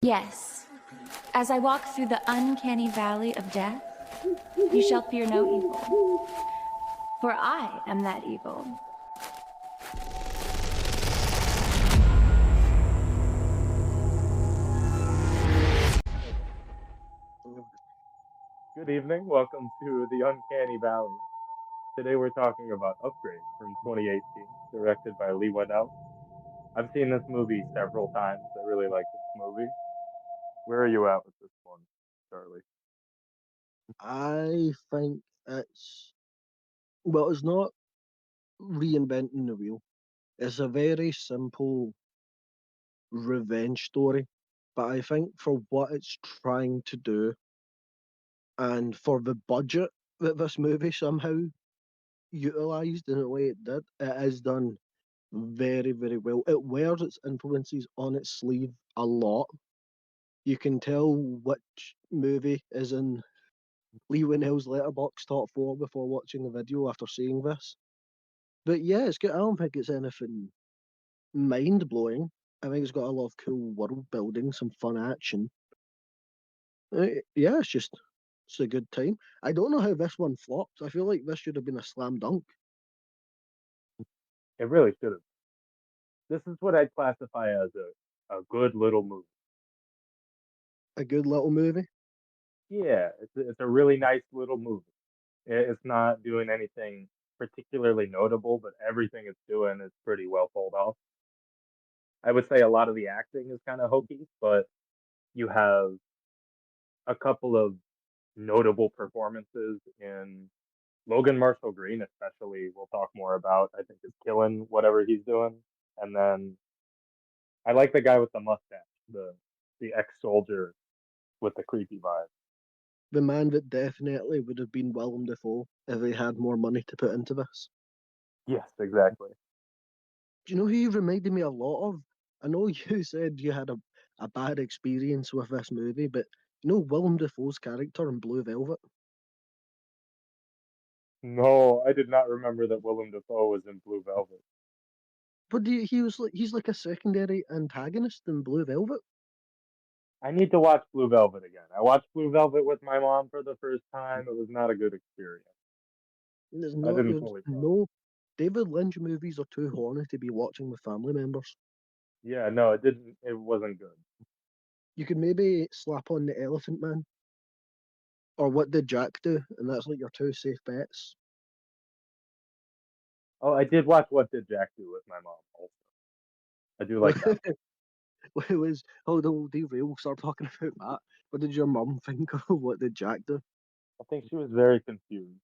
Yes, as I walk through the uncanny valley of death, you shall fear no evil, for I am that evil. Good evening. Welcome to the Uncanny Valley. Today we're talking about Upgrade from 2018, directed by Lee Waddell. I've seen this movie several times. I really like this movie. Where are you at with this one, Charlie? I think it's not reinventing the wheel. It's a very simple revenge story. But I think for what it's trying to do and for the budget that this movie somehow utilized in the way it did, it is done very, very well. It wears its influences on its sleeve a lot. You can tell which movie is in Lee Winnell's letterbox top four before watching the video after seeing this. But yeah, it's good. I don't think it's anything mind blowing. I think it's got a lot of cool world building, some fun action. Yeah, it's a good time. I don't know how this one flopped. I feel like this should have been a slam dunk. It really should have. This is what I'd classify as a good little movie. A good little movie. Yeah, it's a really nice little movie. It's not doing anything particularly notable, but everything it's doing is pretty well pulled off. I would say a lot of the acting is kind of hokey, but you have a couple of notable performances in Logan Marshall Green, especially. We'll talk more about. I think is killing whatever he's doing, and then I like the guy with the mustache, the ex-soldier with the creepy vibe. The man that definitely would have been Willem Dafoe if he had more money to put into this. Yes, exactly. Do you know who he reminded me a lot of? I know you said you had a bad experience with this movie, but you know Willem Dafoe's character in Blue Velvet? No, I did not remember that Willem Dafoe was in Blue Velvet. But he's like a secondary antagonist in Blue Velvet. I need to watch Blue Velvet again. I watched Blue Velvet with my mom for the first time. It was not a good experience. There's I no didn't there's fully process. no David Lynch movies are too horny to be watching with family members. Yeah, no, it didn't. It wasn't good. You could maybe slap on the Elephant Man or What Did Jack Do, and that's like your two safe bets. Oh, I did watch What Did Jack Do with my mom. Also, I do like that. It was hold on, derail. Start talking about that. What did your mum think of What Did Jack Do? I think she was very confused.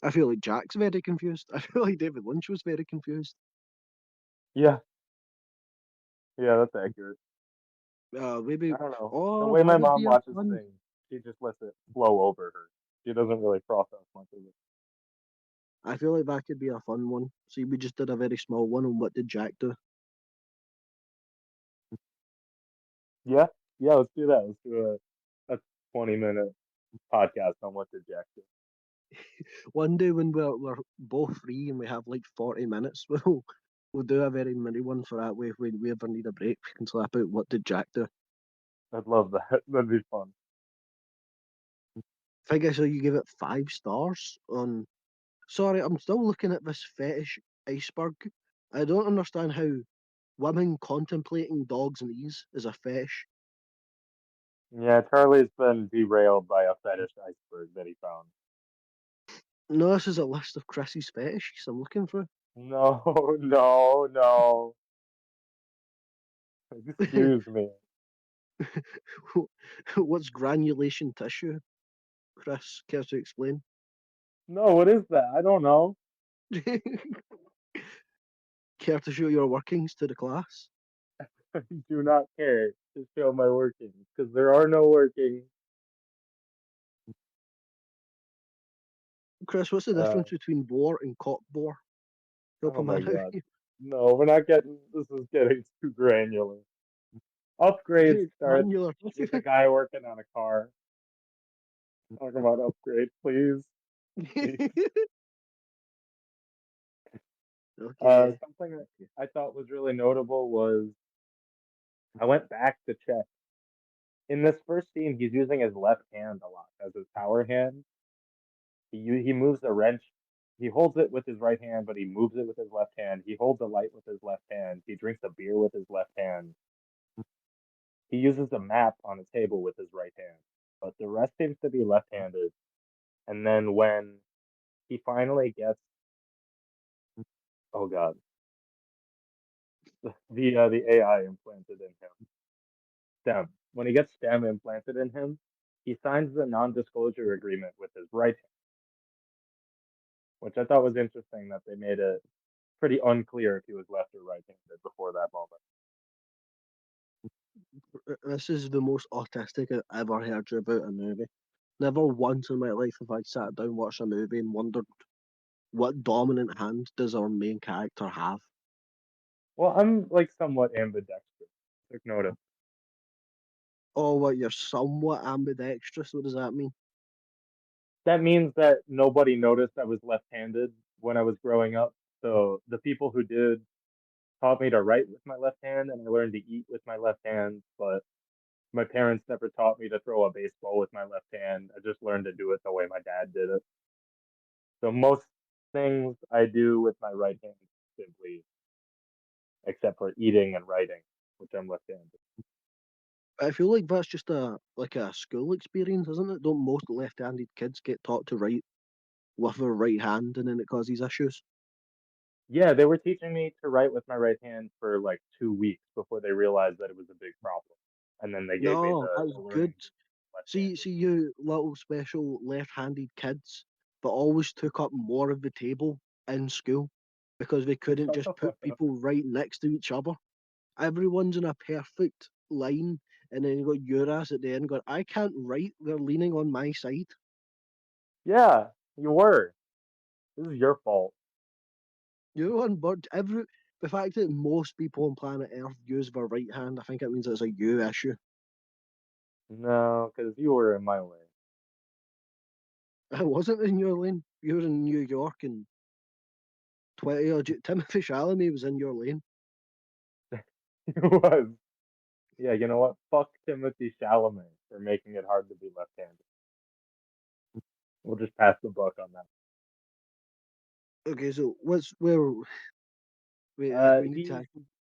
I feel like Jack's very confused. I feel like David Lynch was very confused. Yeah, yeah, that's accurate. Maybe. I don't know. The Oh, way that my would mom be a watches fun. things, she just lets it flow over her. She doesn't really process much of it. I feel like that could be a fun one. See, we just did a very small one on What Did Jack Do. Yeah, yeah, let's do that. Let's do a 20-minute podcast on What Did Jack Do. One day when we're both free and we have like 40 minutes, we'll do a very mini one for that way. If we ever need a break, we can slap out What Did Jack Do? I'd love that. That'd be fun. I think I saw you give it 5 stars on. Sorry, I'm still looking at this fetish iceberg. I don't understand how women contemplating dogs' knees is a fetish. Yeah, Charlie's been derailed by a fetish iceberg that he found. No, this is a list of Chrissy's fetishes I'm looking for. No, no, no. Excuse me. What's granulation tissue? Chris, care to explain? No, what is that? I don't know. Care to show your workings to the class? I do not care to show my workings because there are no workings. Chris, what's the Uh, difference between bore and cock bore? Help oh a my man god. No, we're not getting. This is getting too granular. Upgrade out. starts Granular with tissue. a guy working on a car. Talk about upgrade, please. Please. Okay. Something that I thought was really notable was I went back to check. In this first scene, he's using his left hand a lot as his power hand. He moves the wrench. He holds it with his right hand, but he moves it with his left hand. He holds a light with his left hand. He drinks a beer with his left hand. He uses a map on a table with his right hand. But the rest seems to be left-handed. And then when he finally gets, oh god, the AI implanted in him, STEM. When he gets STEM implanted in him, he signs the non-disclosure agreement with his right hand, which I thought was interesting that they made it pretty unclear if he was left or right-handed before that moment. This is the most autistic I've ever heard you about a movie. Never once in my life have I sat down, watched a movie, and wondered what dominant hand does our main character have. Well, I'm like somewhat ambidextrous. Took notice. Oh, what, you're somewhat ambidextrous? What does that mean? That means that nobody noticed I was left-handed when I was growing up. So the people who did taught me to write with my left hand, and I learned to eat with my left hand. But my parents never taught me to throw a baseball with my left hand. I just learned to do it the way my dad did it. So most things I do with my right hand simply, except for eating and writing, which I'm left-handed. I feel like that's just a school experience, isn't it? Don't most left-handed kids get taught to write with their right hand, and then it causes issues? Yeah, they were teaching me to write with my right hand for like 2 weeks before they realized that it was a big problem, and then they gave me No, the that's good. learning See, left-handed. you little special left-handed kids, but always took up more of the table in school because they couldn't Shut just the put fuck up. people right next to each other. Everyone's in a perfect line, and then you got your ass at the end going, I can't write, they're leaning on my side. Yeah, you were. This is your fault. You're on board. The fact that most people on planet Earth use their right hand, I think it means it's a you issue. No, because you were in my lane. I wasn't in your lane. You were in New York and 20 odd. Timothy Chalamet was in your lane. He was. Yeah, you know what? Fuck Timothy Chalamet for making it hard to be left-handed. We'll just pass the buck on that. Okay, so what's where we need to He's act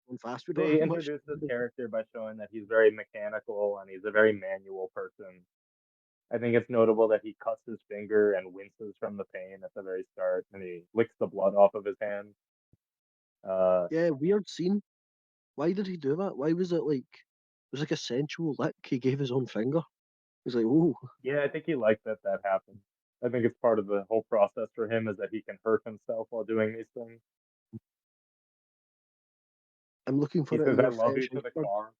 on fast. We don't they have much. introduced this character by showing that he's very mechanical and he's a very manual person. I think it's notable that he cuts his finger and winces from the pain at the very start, and he licks the blood off of his hand. Uh, Yeah, weird scene. Why did he do that? Why was it like it was like a sensual lick? He gave his own finger. He's like, oh, yeah, I think he liked that that happened. I think it's part of the whole process for him is that he can hurt himself while doing these things. I'm looking He for it in says, "I your love fetish you" to the iceberg. car.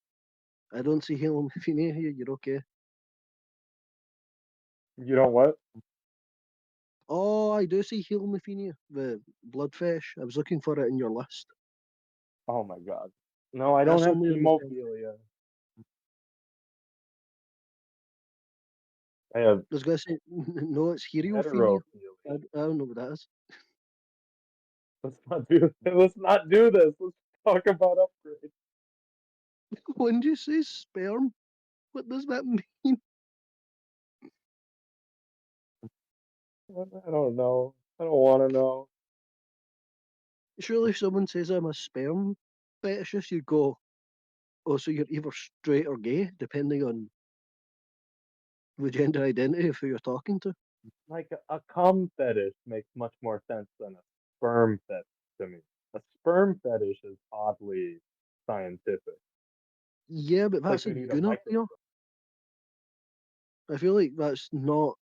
I don't see him if you near here. You're okay. You know what? Oh, I do see Helmethenia, the blood fish. I was looking for it in your list. Oh my god. No, I don't That's have only in the film. hemophilia. I have I was gonna say no, it's Heliophilia. heterophilia. I don't know what that is. Let's not do this. Let's not do this. Let's talk about upgrades. When do you say sperm? What does that mean? I don't know. I don't want to know. Surely if someone says I'm a sperm fetishist, you go, oh, so you're either straight or gay, depending on the gender identity of who you're talking to. Like a cum fetish makes much more sense than a sperm fetish to me. A sperm fetish is oddly scientific. Yeah, but It's like that's a you need a gonorrhea. microscope. I feel like that's not.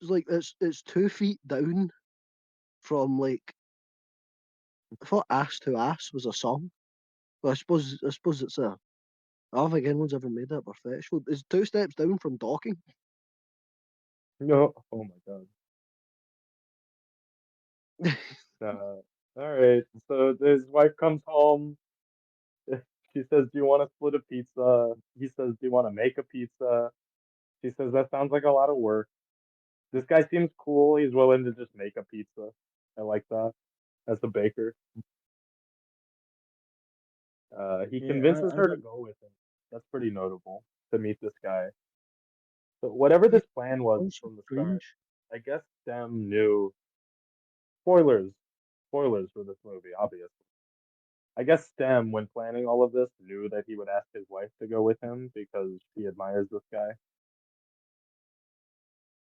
It's like it's 2 feet down from like. I thought "ass to ass" was a song. Well, I suppose it's a. I don't think anyone's ever made that for fetish. Well, it's 2 steps down from docking. No. Oh my god. All right. So his wife comes home. She says, "Do you want to split a pizza?" He says, "Do you want to make a pizza?" She says, "That sounds like a lot of work." This guy seems cool. He's willing to just make a pizza. I like that as a baker. He Yeah, convinces I her to don't. go with him. That's pretty notable to meet this guy. So whatever Yeah, this plan was also from the start, strange. I guess Stem knew. Spoilers, spoilers for this movie, obviously. I guess Stem, when planning all of this, knew that he would ask his wife to go with him because she admires this guy.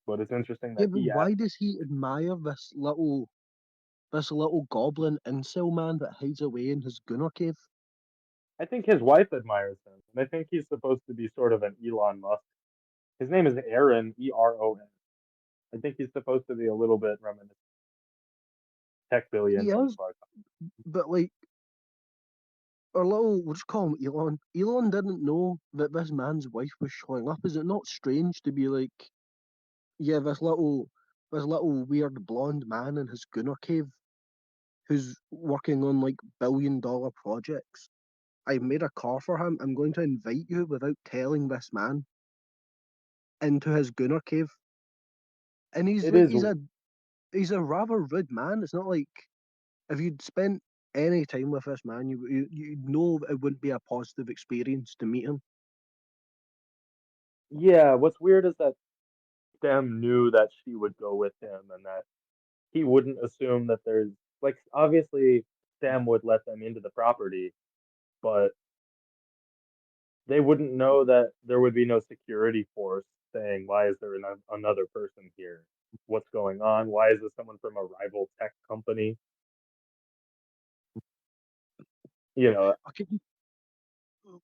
But it's interesting Yeah, that but he why asked. does he admire this little goblin incel man that hides away in his Gunner cave? I think his wife admires him, and I think he's supposed to be sort of an Elon Musk. His name is Aaron, Eron. I think he's supposed to be a little bit reminiscent tech He billionaire is, but but like our little, we'll just call him Elon. Elon didn't know that this man's wife was showing up. Is it not strange to be like, yeah, this little weird blonde man in his Gunner cave who's working on like billion-dollar projects? I made a car for him. I'm going to invite you without telling this man into his Gunner cave, and he's it like, is he's a rather rude man. It's not like if you'd spent any time with this man, you know it wouldn't be a positive experience to meet him. yeah, what's weird is that Stem knew that she would go with him and that he wouldn't assume that there's like obviously Stem would let them into the property, but they wouldn't know that there would be no security force saying, "Why is there another person here? What's going on? Why is this someone from a rival tech company?" You know, Okay,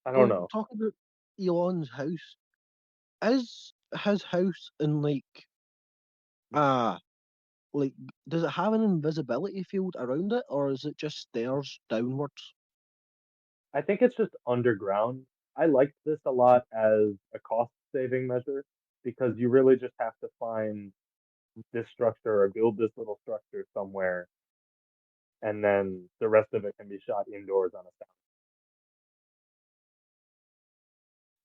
I don't well, know. talk about Elon's house. Is his house in uh like does it have an invisibility field around it, or is it just stairs downwards? I think it's just underground. I liked this a lot as a cost saving measure because you really just have to find this structure or build this little structure somewhere, and then the rest of it can be shot indoors on a sound.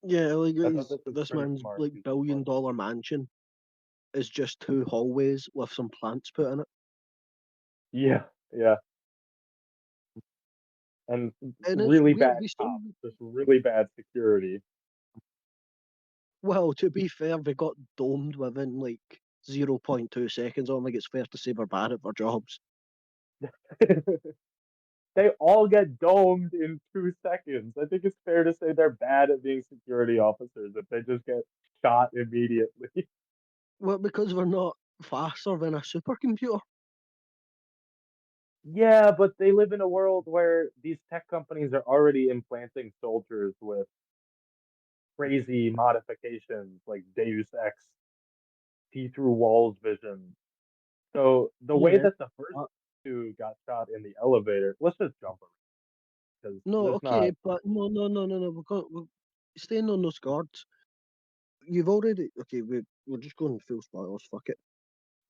Yeah, like I thought this was this pretty man's smart like use of funds. billion-dollar mansion is just two hallways with some plants put in it, Yeah, yeah, and and it's really weird. bad cops, just really bad security. Well, to be fair, they got domed within like 0.2 seconds. I don't think it's fair to say they're bad at their jobs. They all get domed in 2 seconds. I think it's fair to say they're bad at being security officers if they just get shot immediately. Well, because we're not faster than a supercomputer. Yeah, but they live in a world where these tech companies are already implanting soldiers with crazy modifications like Deus Ex, see through walls vision. So the way Yeah. that the first Uh, two got shot in the elevator, let's just jump around because no, there's okay, not. but no, no, no, no, no. We're staying on those guards. You've already okay. We're just going full spoilers. Fuck it.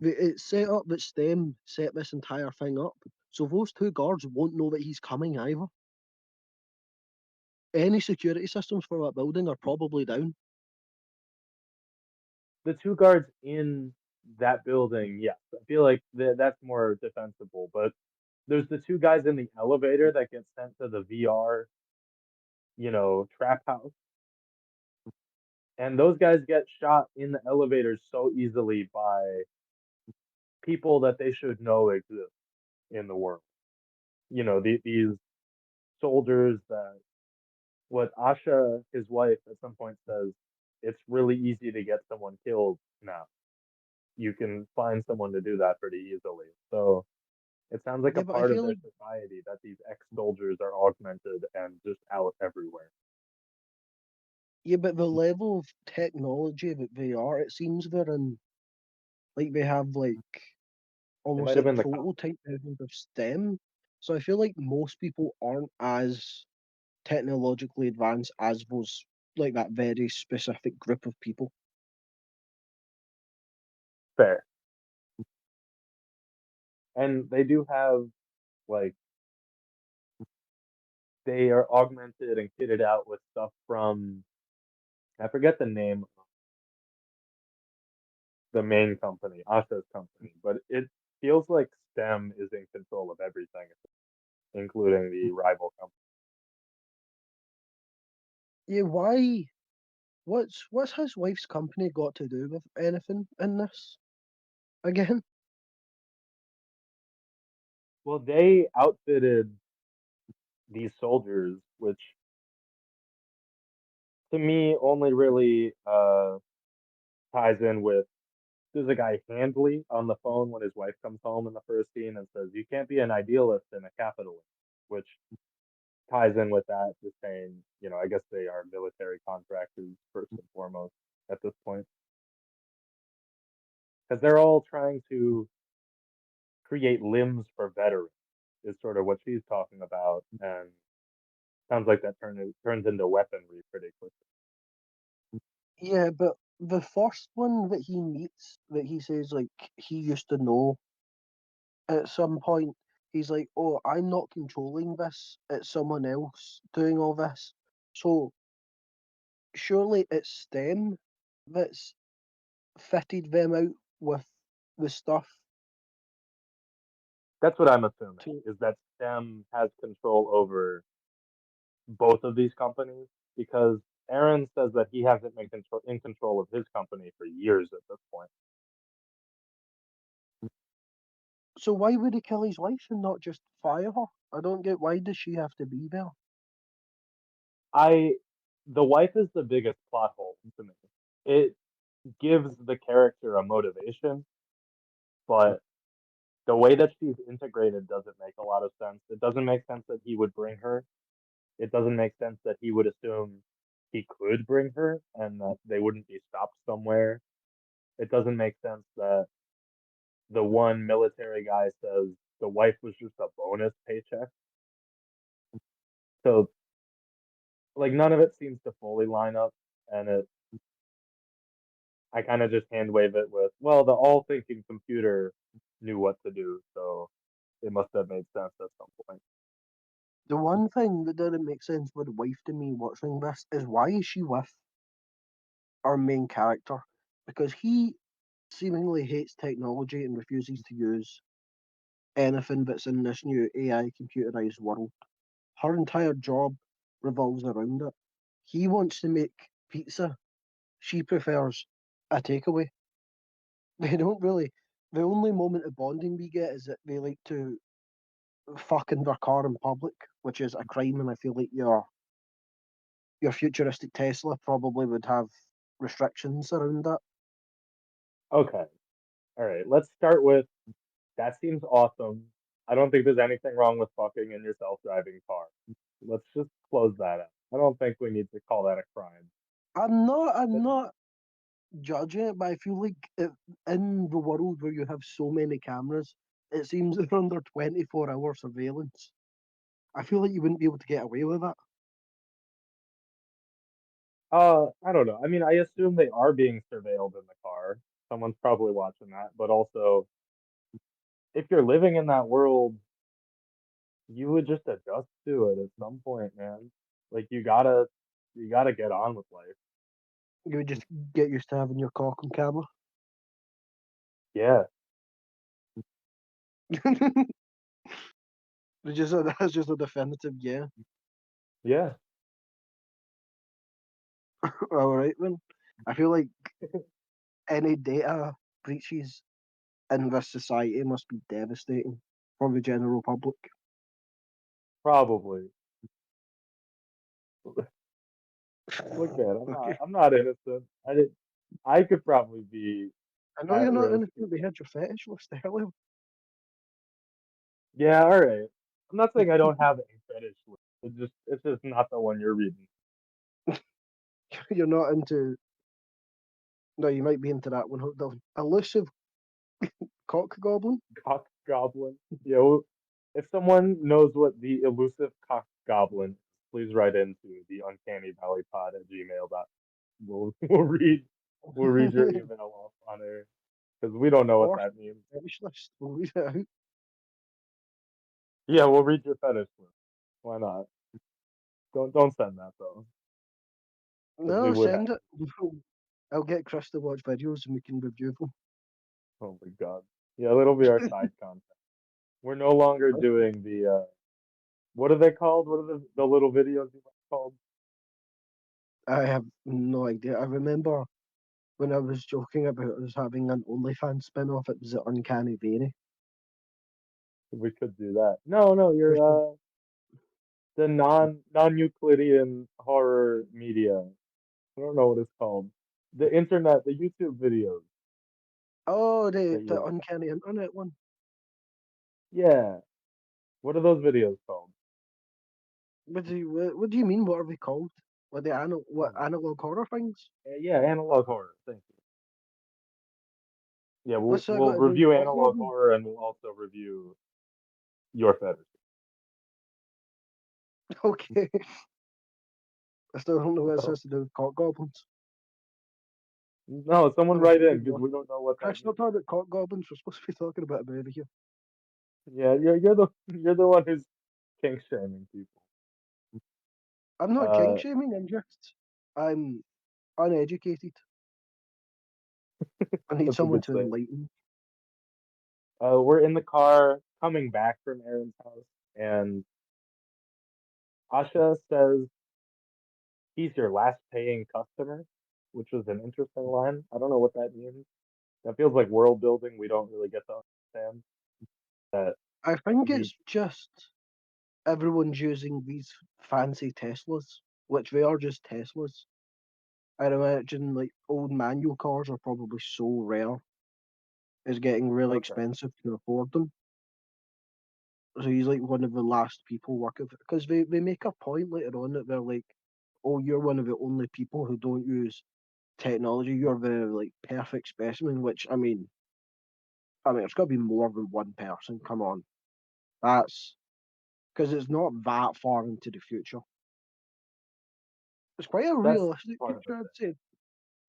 It's set up that STEM set this entire thing up, so those two guards won't know that he's coming either. Any security systems for that building are probably down. The two guards in that building, yes, I feel like that's more defensible. But there's the two guys in the elevator that get sent to the VR, trap house, and those guys get shot in the elevators so easily by people that they should know exist in the world. These soldiers that what Asha, his wife, at some point says, it's really easy to get someone killed now. You can find someone to do that pretty easily. So it sounds like a Yeah, but I part of feel their like society that these ex-soldiers are augmented and just out everywhere. yeah, but the level of technology that they are, it seems they're in like they have like They almost might have like been the cops. prototype versions of STEM. So I feel like most people aren't as technologically advanced as those like that very specific group of people. Fair. And they do have like they are augmented and kitted out with stuff from I forget the name of the main company, Asha's company, but it feels like STEM is in control of everything, including the rival company. Yeah, why? What's his wife's company got to do with anything in this again? Well, they outfitted these soldiers, which to me only really ties in with there's a guy Handley on the phone when his wife comes home in the first scene and says, "You can't be an idealist and a capitalist," which ties in with that, just saying, I guess they are military contractors first and foremost at this point, because they're all trying to create limbs for veterans, is sort of what she's talking about, and sounds like that turns into weaponry pretty quickly. Yeah, but the first one that he meets, that he says like he used to know at some point, he's like, "Oh, I'm not controlling this; it's someone else doing all this." So surely it's them that's fitted them out with the stuff That's what I'm assuming, to. is that STEM has control over both of these companies, because Aaron says that he hasn't been in control of his company for years at this point. So why would he kill his wife and not just fire her? I don't get why does she have to be there? I The wife is the biggest plot hole to me. It gives the character a motivation, but the way that she's integrated doesn't make a lot of sense. It doesn't make sense that he would bring her. It doesn't make sense that he would assume he could bring her and that they wouldn't be stopped somewhere. It doesn't make sense that the one military guy says the wife was just a bonus paycheck. So like none of it seems to fully line up, and I kind of just hand wave it with, well, the all thinking computer knew what to do, so it must have made sense at some point. The one thing that didn't make sense with the wife to me watching this is why is she with our main character? Because he seemingly hates technology and refuses to use anything that's in this new AI computerized world. Her entire job revolves around it. He wants to make pizza. She prefers a takeaway. They don't really. The only moment of bonding we get is that they like to fuck in their car in public, which is a crime, and I feel like your futuristic Tesla probably would have restrictions around that. Okay, all right, let's start with that seems awesome. I don't think there's anything wrong with fucking in your self driving car. Let's just close that out. I don't think we need to call that a crime. I'm not judging it, but I feel like in the world where you have so many cameras, it seems they're under 24-hour surveillance. I feel like you wouldn't be able to get away with that. I don't know. I mean, I assume they are being surveilled in the car. Someone's probably watching that, but also if you're living in that world, you would just adjust to it at some point, man. Like you gotta get on with life. You would just get used to having your cock on camera. Yeah, That's just a definitive yeah. yeah. All right then. I feel like any data breaches in this society must be devastating for the general public. Probably. Look, man, I'm not Okay. I'm not innocent. I could probably be I know you're at not risk. innocent. We had your fetish list earlier. Yeah, all right. I'm not saying I don't have a fetish list. It's just not the one you're reading. You're not into. No, you might be into that one. The elusive cock goblin. Cock goblin. If someone knows what the elusive cock goblin is, please write into the uncanny valley pod at gmail. We'll read your email off on air because we don't know what Or that means. fetish list. We'll read it out. Yeah, we'll read your fetish list. Why not? Don't send that though, because we No, would have. send it. I'll get Chris to watch videos and we can review them. Oh my god. Yeah, that'll be our side content. We're no longer doing the what are they called? What are the little videos you called? I have no idea. I remember when I was joking about us having an OnlyFans spin-off, it was the Uncanny Valley. We could do that. No, no, We you're should- the non-Euclidean horror media. I don't know what it's called. The internet, the YouTube videos Oh, that you the like. Uncanny Internet one. Yeah. What are those videos called? What do you mean? What are they called? What the Oh, analog horror things? yeah, analog horror. Thank you. Yeah, we'll What's that we'll got to do with review cock analog goblins? horror and we'll also review your fetish. Okay, I still don't know what this So, has to do with cock goblins. no, someone What am I write in thinking because of? we don't know what that Chris, not means. talking about cock goblins. We're supposed to be talking about a movie here. Yeah, you're the one who's kink shaming people. I'm not king Uh, shaming. I'm uneducated. I need that's a someone good to thing. enlighten me. We're in the car coming back from Aaron's house, and Asha says he's your last paying customer, which was an interesting line. I don't know what that means. That feels like world building we don't really get to understand. That I think he, it's just everyone's using these fancy Teslas, which they are just Teslas. I'd imagine like old manual cars are probably so rare, it's getting really okay, expensive to afford them. So he's like one of the last people working because they make a point later on that they're like, oh, you're one of the only people who don't use technology. You're the like perfect specimen. Which I mean, it's got to be more than one person. Come on, that's because it's not that far into the future. It's quite a that's realistic part of future, the I'd thing. say.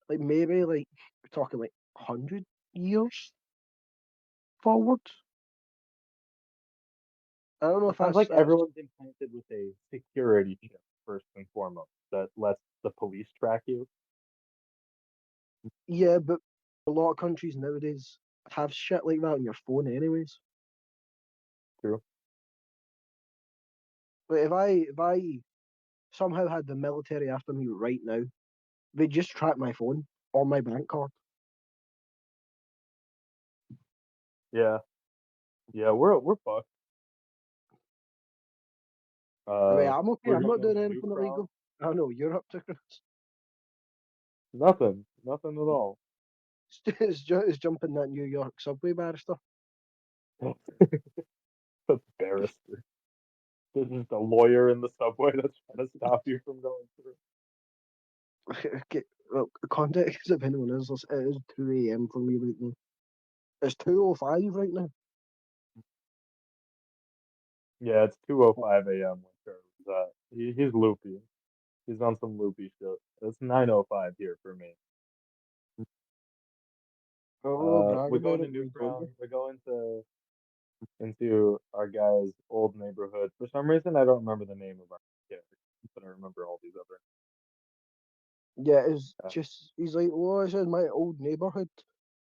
Like maybe like we're talking like 100 years forward. I don't know It if sounds that's like that's everyone's implanted with a security chip first and foremost that lets the police track you. yeah, but a lot of countries nowadays have shit like that on your phone, anyways. True. But if I somehow had the military after me right now, they just track my phone or my bank card. Yeah, yeah, we're fucked. I mean, I'm okay. We're I'm not going doing to anything Newcross. illegal. I know you're up to Chris. Nothing, nothing at all. It's jumping that New York subway barrister. That's barrister. There's just a lawyer in the subway that's trying to stop you from going through. Okay, well, context if anyone is, it is 2 a.m. for me right now. It's 2:05 right now. Yeah, it's 2:05 a.m. when Charlie's he's loopy. He's on some loopy shit. It's 9:05 here for me. Oh, brag We're about going to it, you told me. Newcross. We're going to into our guy's old neighborhood. For some reason, I don't remember the name of our kid, but I remember all these other. Yeah, it's Uh, just, he's like, oh, this is my old neighbourhood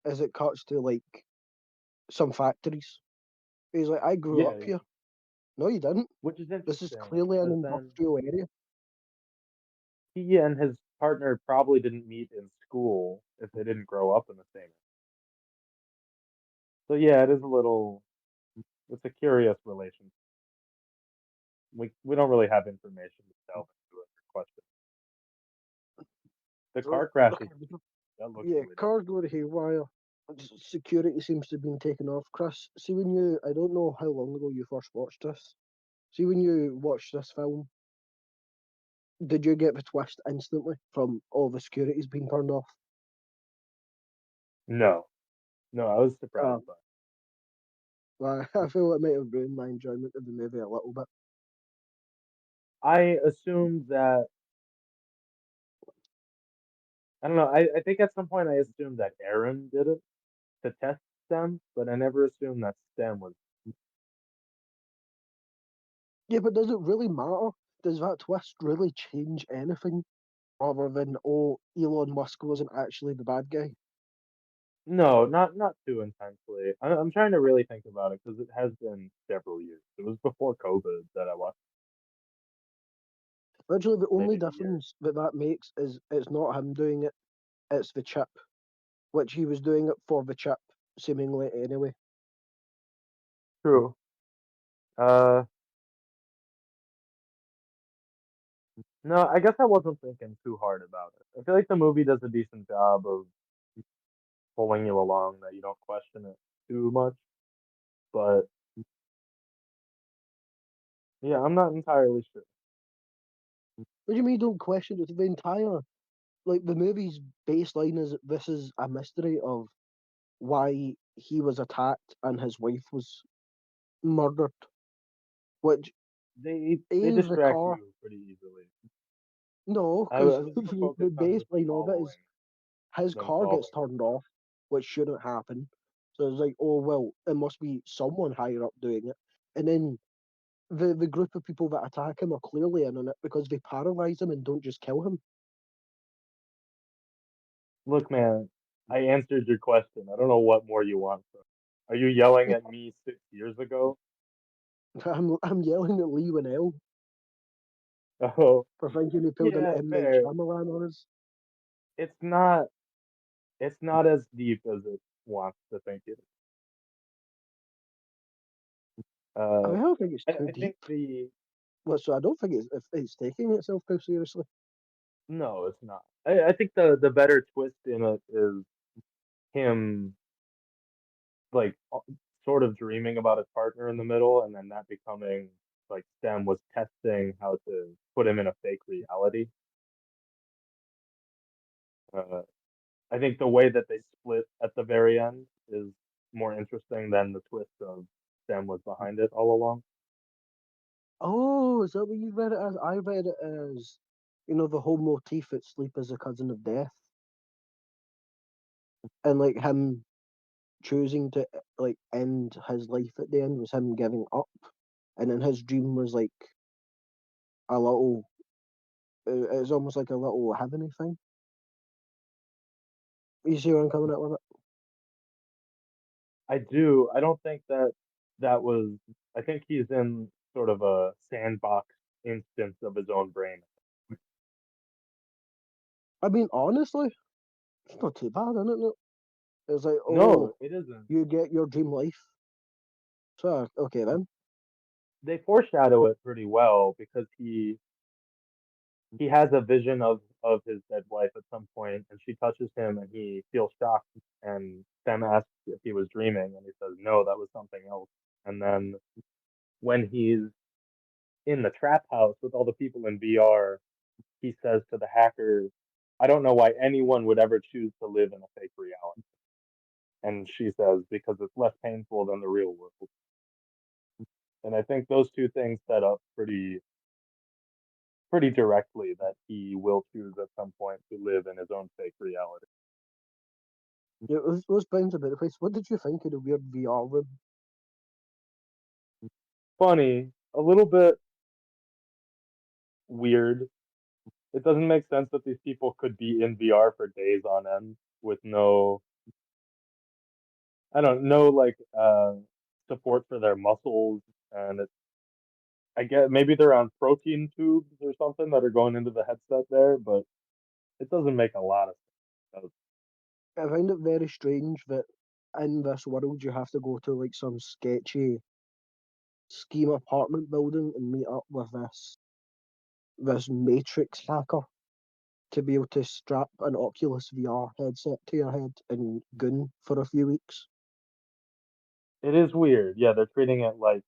as it cuts to like some factories. He's like, I grew up yeah, here. No, you didn't. which is This is interesting clearly an because then industrial area. he and his partner probably didn't meet in school if they didn't grow up in the same. So yeah, it is a little. It's a curious relationship. We don't really have information to delve into it or question. The So, car crash okay, is that looks yeah, really dumb. cars go to haywire. Security seems to have been taken off. Chris, see when I don't know how long ago you first watched this. See when you watched this film, did you get the twist instantly from all the securities being turned off? No, no, I was Uh, surprised by. I feel it might have ruined my enjoyment of the movie a little bit. I assumed that I don't know. I think at some point I assumed that Aaron did it to test STEM, but I never assumed that STEM was. Yeah, but does it really matter? Does that twist really change anything? Other than, oh, Elon Musk wasn't actually the bad guy? No, not too intensely. I'm trying to really think about it because it has been several years. It was before COVID that I watched. Literally, the only Yeah, difference that makes is it's not him doing it, it's the chip, which he was doing it for the chip, seemingly anyway. true. Uh, no, I guess I wasn't thinking too hard about it. I feel like the movie does a decent job of pulling you along, that you don't question it too much. But yeah, I'm not entirely sure. What do you mean you don't question it? The entire, like, the movie's baseline is this is a mystery of why he was attacked and his wife was murdered. Which, They A, the distract car, you pretty easily. no, I because was more the focused on just baseline of it is following his them car gets solving the turned crime. off, which shouldn't happen. So it's like, oh, well, it must be someone higher up doing it. And then the group of people that attack him are clearly in on it because they paralyze him and don't just kill him. Look, man, I answered your question. I don't know what more you want from me. Are you yelling at me 6 years ago? I'm yelling at Lee Winnell Oh, for thinking he pulled an yeah, M. Night fair. Shyamalan on us. It's not. It's not as deep as it wants to think it is. I Uh, mean, I don't think it's too I deep. think the Well, so I don't think it's taking itself too seriously. no, it's not. I think the better twist in it is him like sort of dreaming about his partner in the middle, and then that becoming like Stem was testing how to put him in a fake reality. Uh, I think the way that they split at the very end is more interesting than the twist of Stem was behind it all along. Oh, is that what you read it as? I read it as, the whole motif that sleep is a cousin of death, and like him choosing to like end his life at the end was him giving up, and then his dream was like a little. It's almost like a little heavenly thing. You see where I'm coming at with it? I do. I don't think that that was. I think he's in sort of a sandbox instance of his own brain. I mean, honestly, it's not too bad, isn't it? It's like, oh, No, it isn't. you get your dream life. So okay then. They foreshadow it pretty well because he has a vision of his dead wife at some point, and she touches him, and he feels shocked. And Sam asks if he was dreaming, and he says no, that was something else. And then when he's in the trap house with all the people in VR, he says to the hackers, "I don't know why anyone would ever choose to live in a fake reality." And she says, "Because it's less painful than the real world." And I think those two things set up pretty directly that he will choose at some point to live in his own fake reality. Yeah, let's bounce about the place. What did you think of the weird VR room? Funny, a little bit weird. It doesn't make sense that these people could be in VR for days on end with no, I don't know, like support for their muscles, and it's, I get maybe they're on protein tubes or something that are going into the headset there, but it doesn't make a lot of sense. I find it very strange that in this world you have to go to like some sketchy scheme apartment building and meet up with this Matrix hacker to be able to strap an Oculus VR headset to your head and goon for a few weeks. It is weird. Yeah, they're treating it like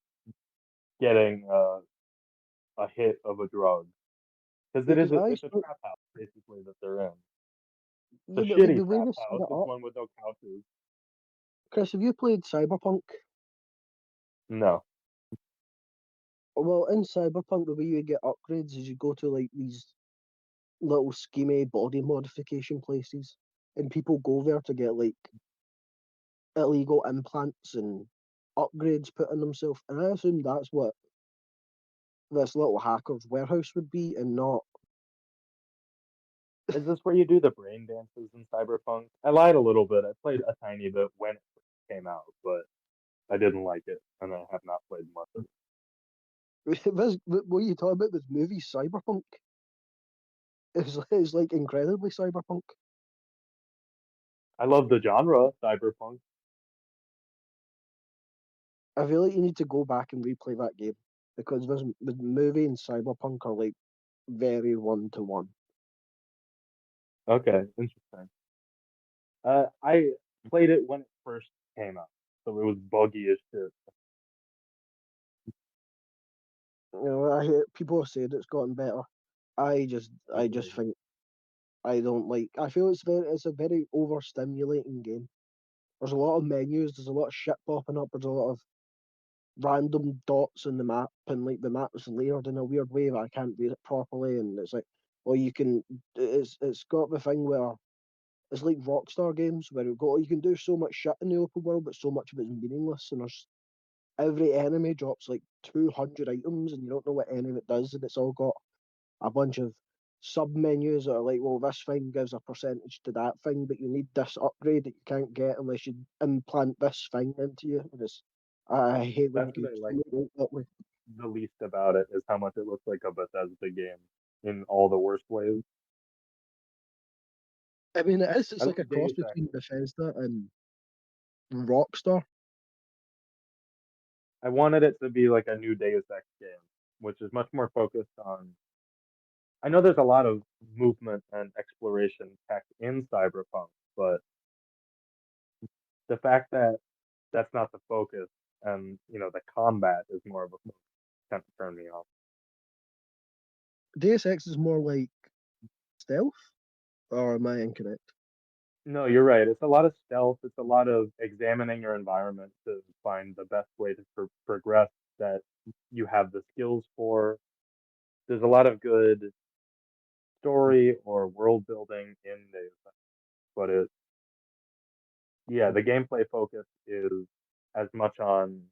getting a hit of a drug because Yeah, because it's a trap house basically that they're in. yeah, It's a but like shitty the way trap they set house. it It's up, one with no couches. Chris, have you played Cyberpunk? No. Well, in Cyberpunk, the way you get upgrades is you go to like these little schemy body modification places, and people go there to get like illegal implants and upgrades put on themselves. And I assume that's what this little hacker's warehouse would be, and not. Is this where you do the brain dances in Cyberpunk? I lied a little bit. I played a tiny bit when it first came out, but I didn't like it, and I have not played much of it. This, what are you talking about? This movie Cyberpunk? It's like incredibly cyberpunk. I love the genre, cyberpunk. I feel like you need to go back and replay that game because the movie and cyberpunk are like very one to one. Okay, interesting. I played it when it first came out, so it was buggy as shit. You know, I hear people have said it's gotten better. I just Agreed. think I don't like. I feel it's a very overstimulating game. There's a lot of menus. There's a lot of shit popping up. There's a lot of random dots in the map, and like the map's layered in a weird way that I can't read it properly. And it's like, well, you can. It's got the thing where it's like Rockstar games where you can do so much shit in the open world, but so much of it's meaningless. And there's every enemy drops like 200 items, and you don't know what any of it does, and it's all got a bunch of sub menus that are like, well, this thing gives a percentage to that thing, but you need this upgrade that you can't get unless you implant this thing into you. And I hate when That's what I games like do it that way. the least about it is how much it looks like a Bethesda game in all the worst ways. I mean, it is. I It's like a like cross Deus Ex. between Bethesda and Rockstar. I wanted it to be like a new Deus Ex game, which is much more focused on. I know there's a lot of movement and exploration tech in Cyberpunk, but the fact that that's not the focus, and the combat is more of a focus, kind of turned me off. Deus Ex is more like stealth, or am I incorrect? No, you're right. It's a lot of stealth. It's a lot of examining your environment to find the best way to progress that you have the skills for. There's a lot of good story or world building in Deus Ex, but yeah, the gameplay focus is as much on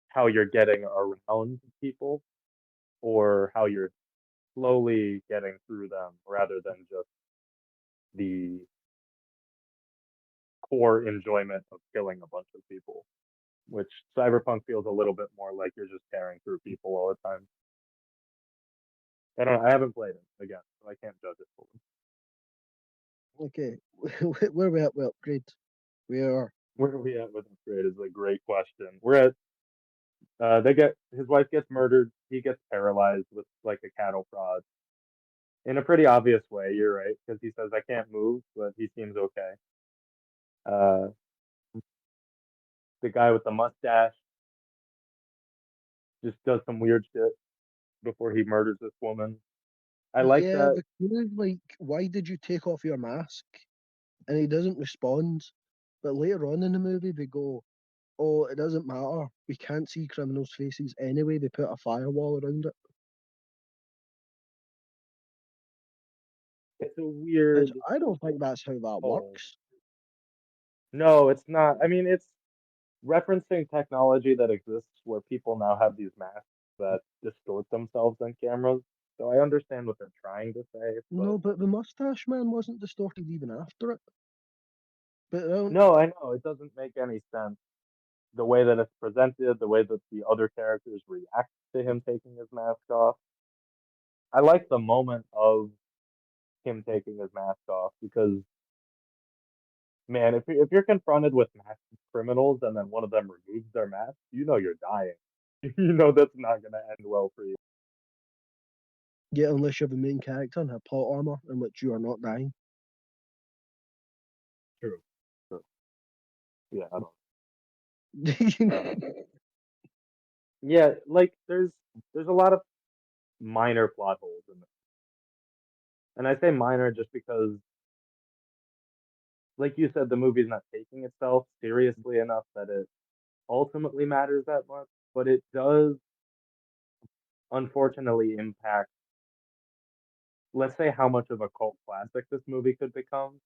how you're getting around people or how you're slowly getting through them rather than just the core enjoyment of killing a bunch of people, which Cyberpunk feels a little bit more like you're just tearing through people all the time. I haven't played it again, so I can't judge it fully. Okay, where are we at with upgrade? We are. Where are we at with upgrade is a great question. We're at they get his wife gets murdered, he gets paralyzed with like a cattle prod. In a pretty obvious way, you're right, because he says I can't move, but he seems okay. Uh the guy with the mustache just does some weird shit before he murders this woman. I like Yeah, that. because like, why did you take off your mask? And he doesn't respond. But later on in the movie, they go, "Oh, it doesn't matter. We can't see criminals' faces anyway. They put a firewall around it." It's a Which weird I don't think that's how that pull. works. No, it's not. I mean, it's referencing technology that exists where people now have these masks that distort themselves on cameras. So I understand what they're trying to say, but No, but the mustache man wasn't distorted even after it. But I don't. no, I know it doesn't make any sense. The way that it's presented, the way that the other characters react to him taking his mask off. I like the moment of him taking his mask off because, man, if you're confronted with masked criminals and then one of them removes their mask, you know you're dying. You know that's not going to end well for you. Yeah, unless you're the main character and have plot armor in which you are not dying. True. True. Yeah, I don't. Uh, yeah, like there's a lot of minor plot holes in it, and I say minor just because, like you said, the movie's not taking itself seriously enough that it ultimately matters that much, but it does unfortunately impact, let's say, how much of a cult classic this movie could become.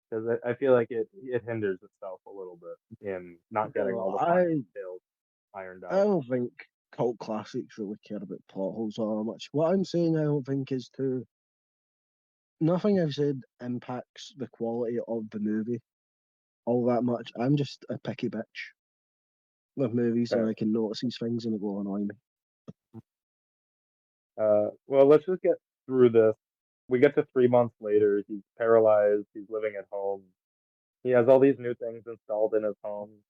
Because I feel like it hinders itself a little bit in not getting No, all the fine details ironed I out. don't think cult classics really care about plot holes all that much. What I'm saying, I don't think is to nothing I've said impacts the quality of the movie all that much. I'm just a picky bitch with movies, and Fair. I can notice these things and it will annoy me. Well, let's just get through this. we get to 3 months later. He's paralyzed. He's living at home. He has all these new things installed in his home.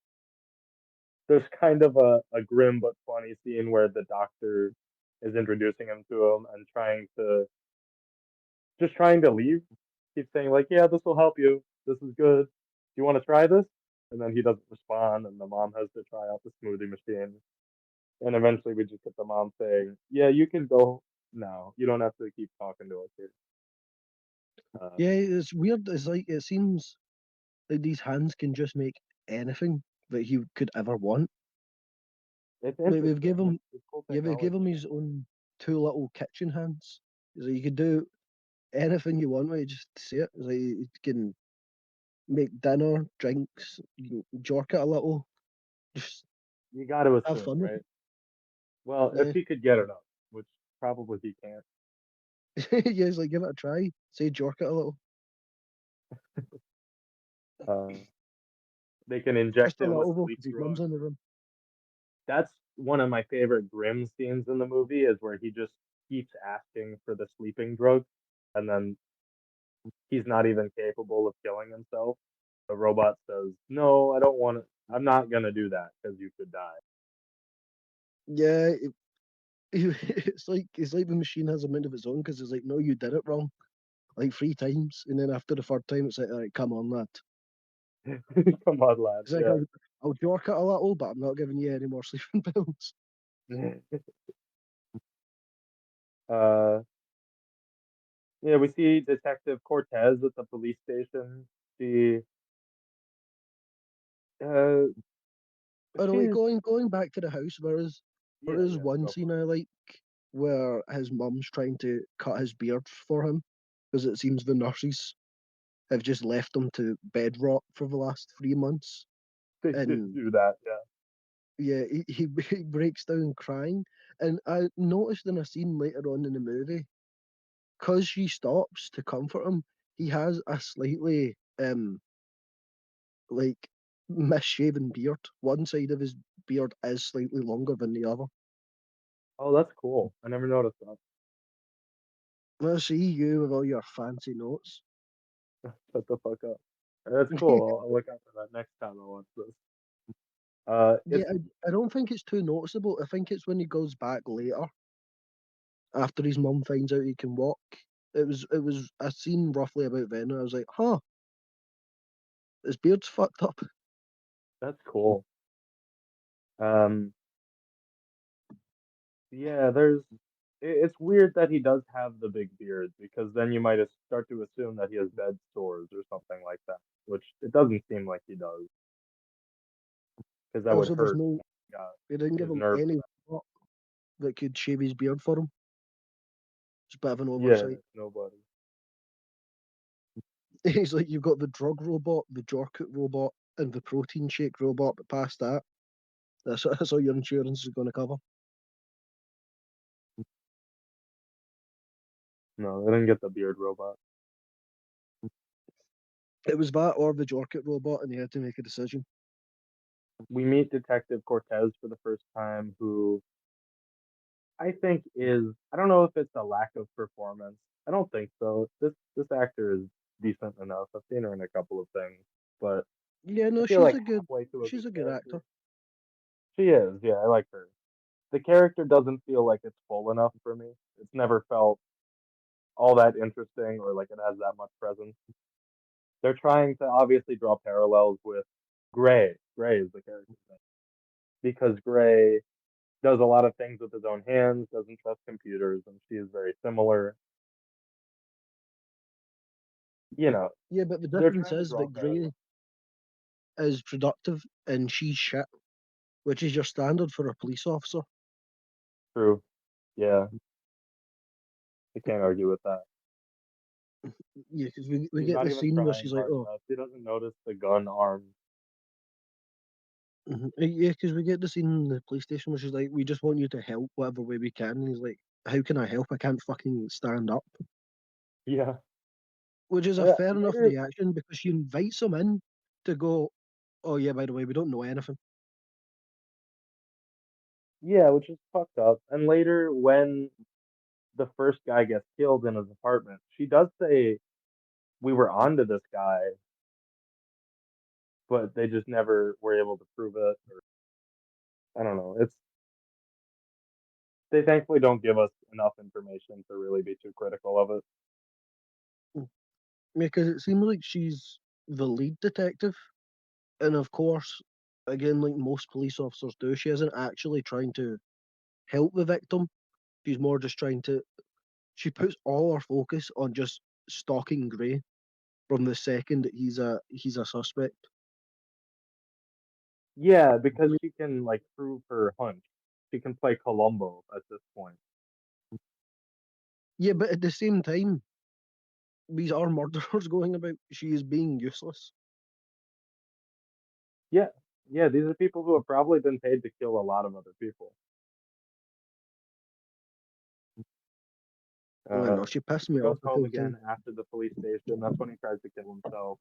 There's kind of a grim but funny scene where the doctor is introducing him to him and trying to leave. Keeps saying like, "Yeah, this will help you. This is good. Do you want to try this?" And then he doesn't respond, and the mom has to try out the smoothie machine. And eventually, we just get the mom saying, "Yeah, you can go now. You don't have to keep talking to us here." Uh, Yeah, it's weird. It's like it seems like these hands can just make anything that he could ever want. it's Like we've interesting. give him, It's cool yeah, we've give technology. him his own two little kitchen hands. So you could do anything you want with it, just say it. It's like you can make dinner, drinks, you can jork it a little, just You got to have assume, fun with right? Well, if it. he could get it up, which probably he can't. Yeah, yeah, it's like give it a try. Say jork it a little, Uh, they can just inject a him with little though, sleep because his mum's drugs. in the room. That's one of my favorite grim scenes in the movie is where he just keeps asking for the sleeping drug, and then he's not even capable of killing himself. The robot says, "No, I don't want to. I'm not gonna do that because you could die." Yeah, it's like the machine has a mind of its own because it's like, no, you did it wrong, like 3 times, and then after the third time, it's like, all right, come on, lad. Come on, lad. It's like I'll jork it a little, but I'm not giving you any more sleeping pills. Yeah. uh, yeah, we see Detective Cortez at the police station. She, uh, Or wait, she's going back to the house, there yeah, is yeah. one Go scene for it. I like where his mum's trying to cut his beard for him because it seems the nurses have just left him to bed rot for the last 3 months. They did And do that. Yeah. yeah, he breaks down crying. And I noticed in a scene later on in the movie, because she stops to comfort him, he has a slightly like misshaven beard. One side of his beard is slightly longer than the other. Oh, that's cool. I never noticed that. I see you with all your fancy notes. Shut the fuck up. That's cool. I'll look out for that next time I watch this. Yeah, It's I don't think it's too noticeable. I think it's when he goes back later after his mum finds out he can walk. It was a scene roughly about then, and I was like, huh, his beard's fucked up. that's cool. Um, yeah, it's weird that he does have the big beard because then you might start to assume that he has bed sores or something like that, which it doesn't seem like he does because that would Also, there's hurt. no, Got they didn't give his him nerves. any robot that could shave his beard for him. It's a bit of an Yeah, oversight. nobody. He's like, you've got the drug robot, the Jorkut robot, and the protein shake robot, but past that, that's all your insurance is going to cover. No, they didn't get the beard robot. It was that or the Jorkut robot, and he had to make a decision. We meet Detective Cortez for the first time, who I think is I don't know if it's a lack of performance. I don't think so. This actor is decent enough. I've seen her in a couple of things, but Yeah, I no, feel like halfway to a she's good a good actor. character. She is, yeah, I like her. The character doesn't feel like it's full enough for me. It's never felt all that interesting or like it has that much presence. They're trying to obviously draw parallels with Gray. Gray is the character because Gray does a lot of things with his own hands, doesn't trust computers, and she is very similar. You know, Yeah, but the they're difference trying to is draw that Gray parallels. is productive and she's shit, which is your standard for a police officer. True. Yeah, I can't argue with that. Yeah, because we She's get not the even scene where trying she's like, hard oh, enough. She doesn't notice the gun arm. yeah, because we get the scene in the police station where she's like, we just want you to help whatever way we can. And he's like, how can I help? I can't fucking stand up. Yeah. Which is a fair enough Later, reaction because she invites him in to go, oh, yeah, by the way, we don't know anything. yeah, which is fucked up. And later, when the first guy gets killed in his apartment, she does say we were onto this guy, but they just never were able to prove it. Or I don't know. It's they thankfully don't give us enough information to really be too critical of it. Because it seems like she's the lead detective, and of course, again, like most police officers do, she isn't actually trying to help the victim. She's more just trying to. She puts all her focus on just stalking Gray from the second that he's a suspect. Yeah, because she can like prove her hunch. She can play Columbo at this point. Yeah, but at the same time, these are murderers going about. She is being useless. Yeah, yeah. These are people who have probably been paid to kill a lot of other people. I Uh, know she pissed he me goes off the home whole time. again after the police station. That's when he tries to kill himself.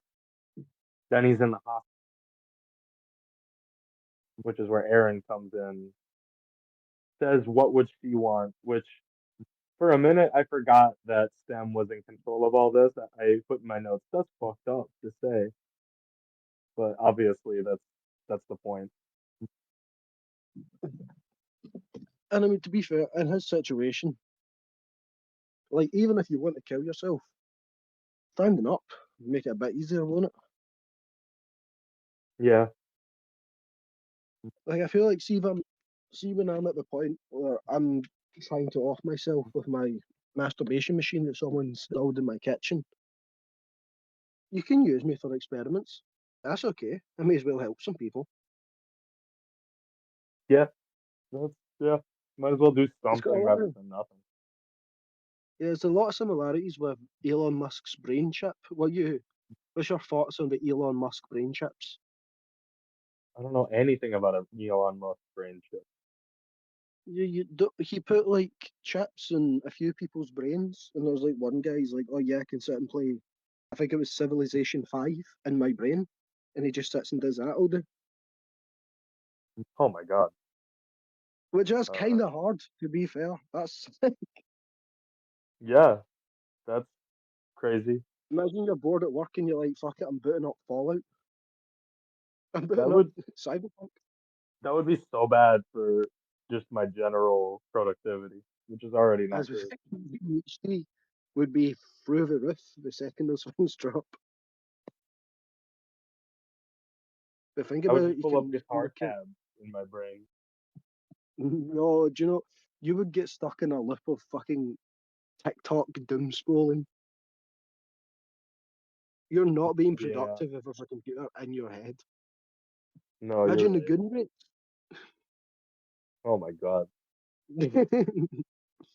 Then he's in the hospital, which is where Aaron comes in. Says, "What would she want?" Which, for a minute, I forgot that Stem was in control of all this. I put in my notes, "That's fucked up to say," but obviously that's the point. And I mean, to be fair, in his situation, like even if you want to kill yourself, standing up make it a bit easier, won't it? Yeah, Like I feel like see when I'm at the point where I'm trying to off myself with my masturbation machine that someone installed in my kitchen. You can use me for experiments. That's okay. I may as well help some people. yeah, yeah. Might as well do It's got a something lot rather of than nothing. yeah, there's a lot of similarities with Elon Musk's brain chip. What's your thoughts on the Elon Musk brain chips? I don't know anything about a Elon Musk brain chip. He put like chips in a few people's brains, and there's like one guy, he's like, oh yeah, I can sit and play. I think it was Civilization 5 in my brain, and he just sits and does that all day, Oh my god. which is kind Uh, of hard to be fair. That's yeah, that's crazy. imagine you're bored at work and you're like, fuck it, I'm booting up Fallout, I'm That booting up would Cyberpunk. that would be so bad for just my general productivity, which is already not As we great. say, ADHD would be through the roof the second those things drop. But think I would about it, just you pull up can guitar tabs in my brain. no, do you know you would get stuck in a loop of fucking TikTok doom scrolling. You're not being Yeah, productive if there's a computer in your head. no, you're Imagine the right. goon Oh my god. rates.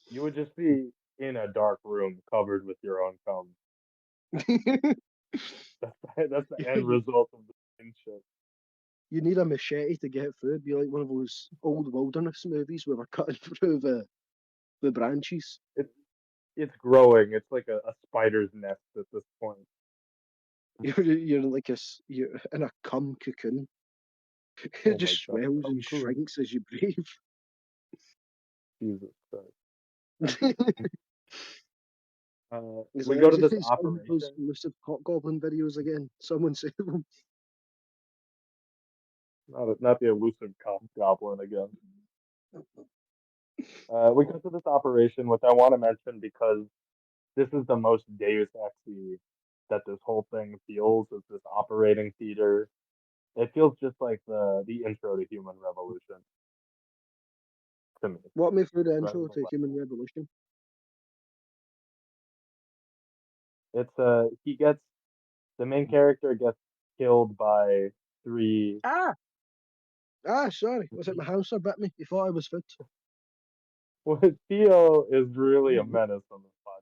You would just be in a dark room covered with your own cum. That's the end you result of the brain shit. need a machete to get through. It'd be like one of those old wilderness movies where we're cutting through the branches. It's it's growing. It's like a spider's nest at this point. You're like you're in a cum cocoon. It Oh my just god, swells and cocoon. shrinks as you breathe. Jesus Christ. It's We like go to this it's one of those operation. elusive cock goblin videos again. Someone save them. Not the elusive cock goblin again. We go to this operation, which I want to mention because this is the most Deus Exy that this whole thing feels. Is this operating theater? It feels just like the intro to Human Revolution to me, Walk me through the rather intro than to what Human Revolution. it's. He gets the main character gets killed by three. Ah, sorry. Was it my hamster bit me? He thought I was food. Well, Theo is really a menace on the pod.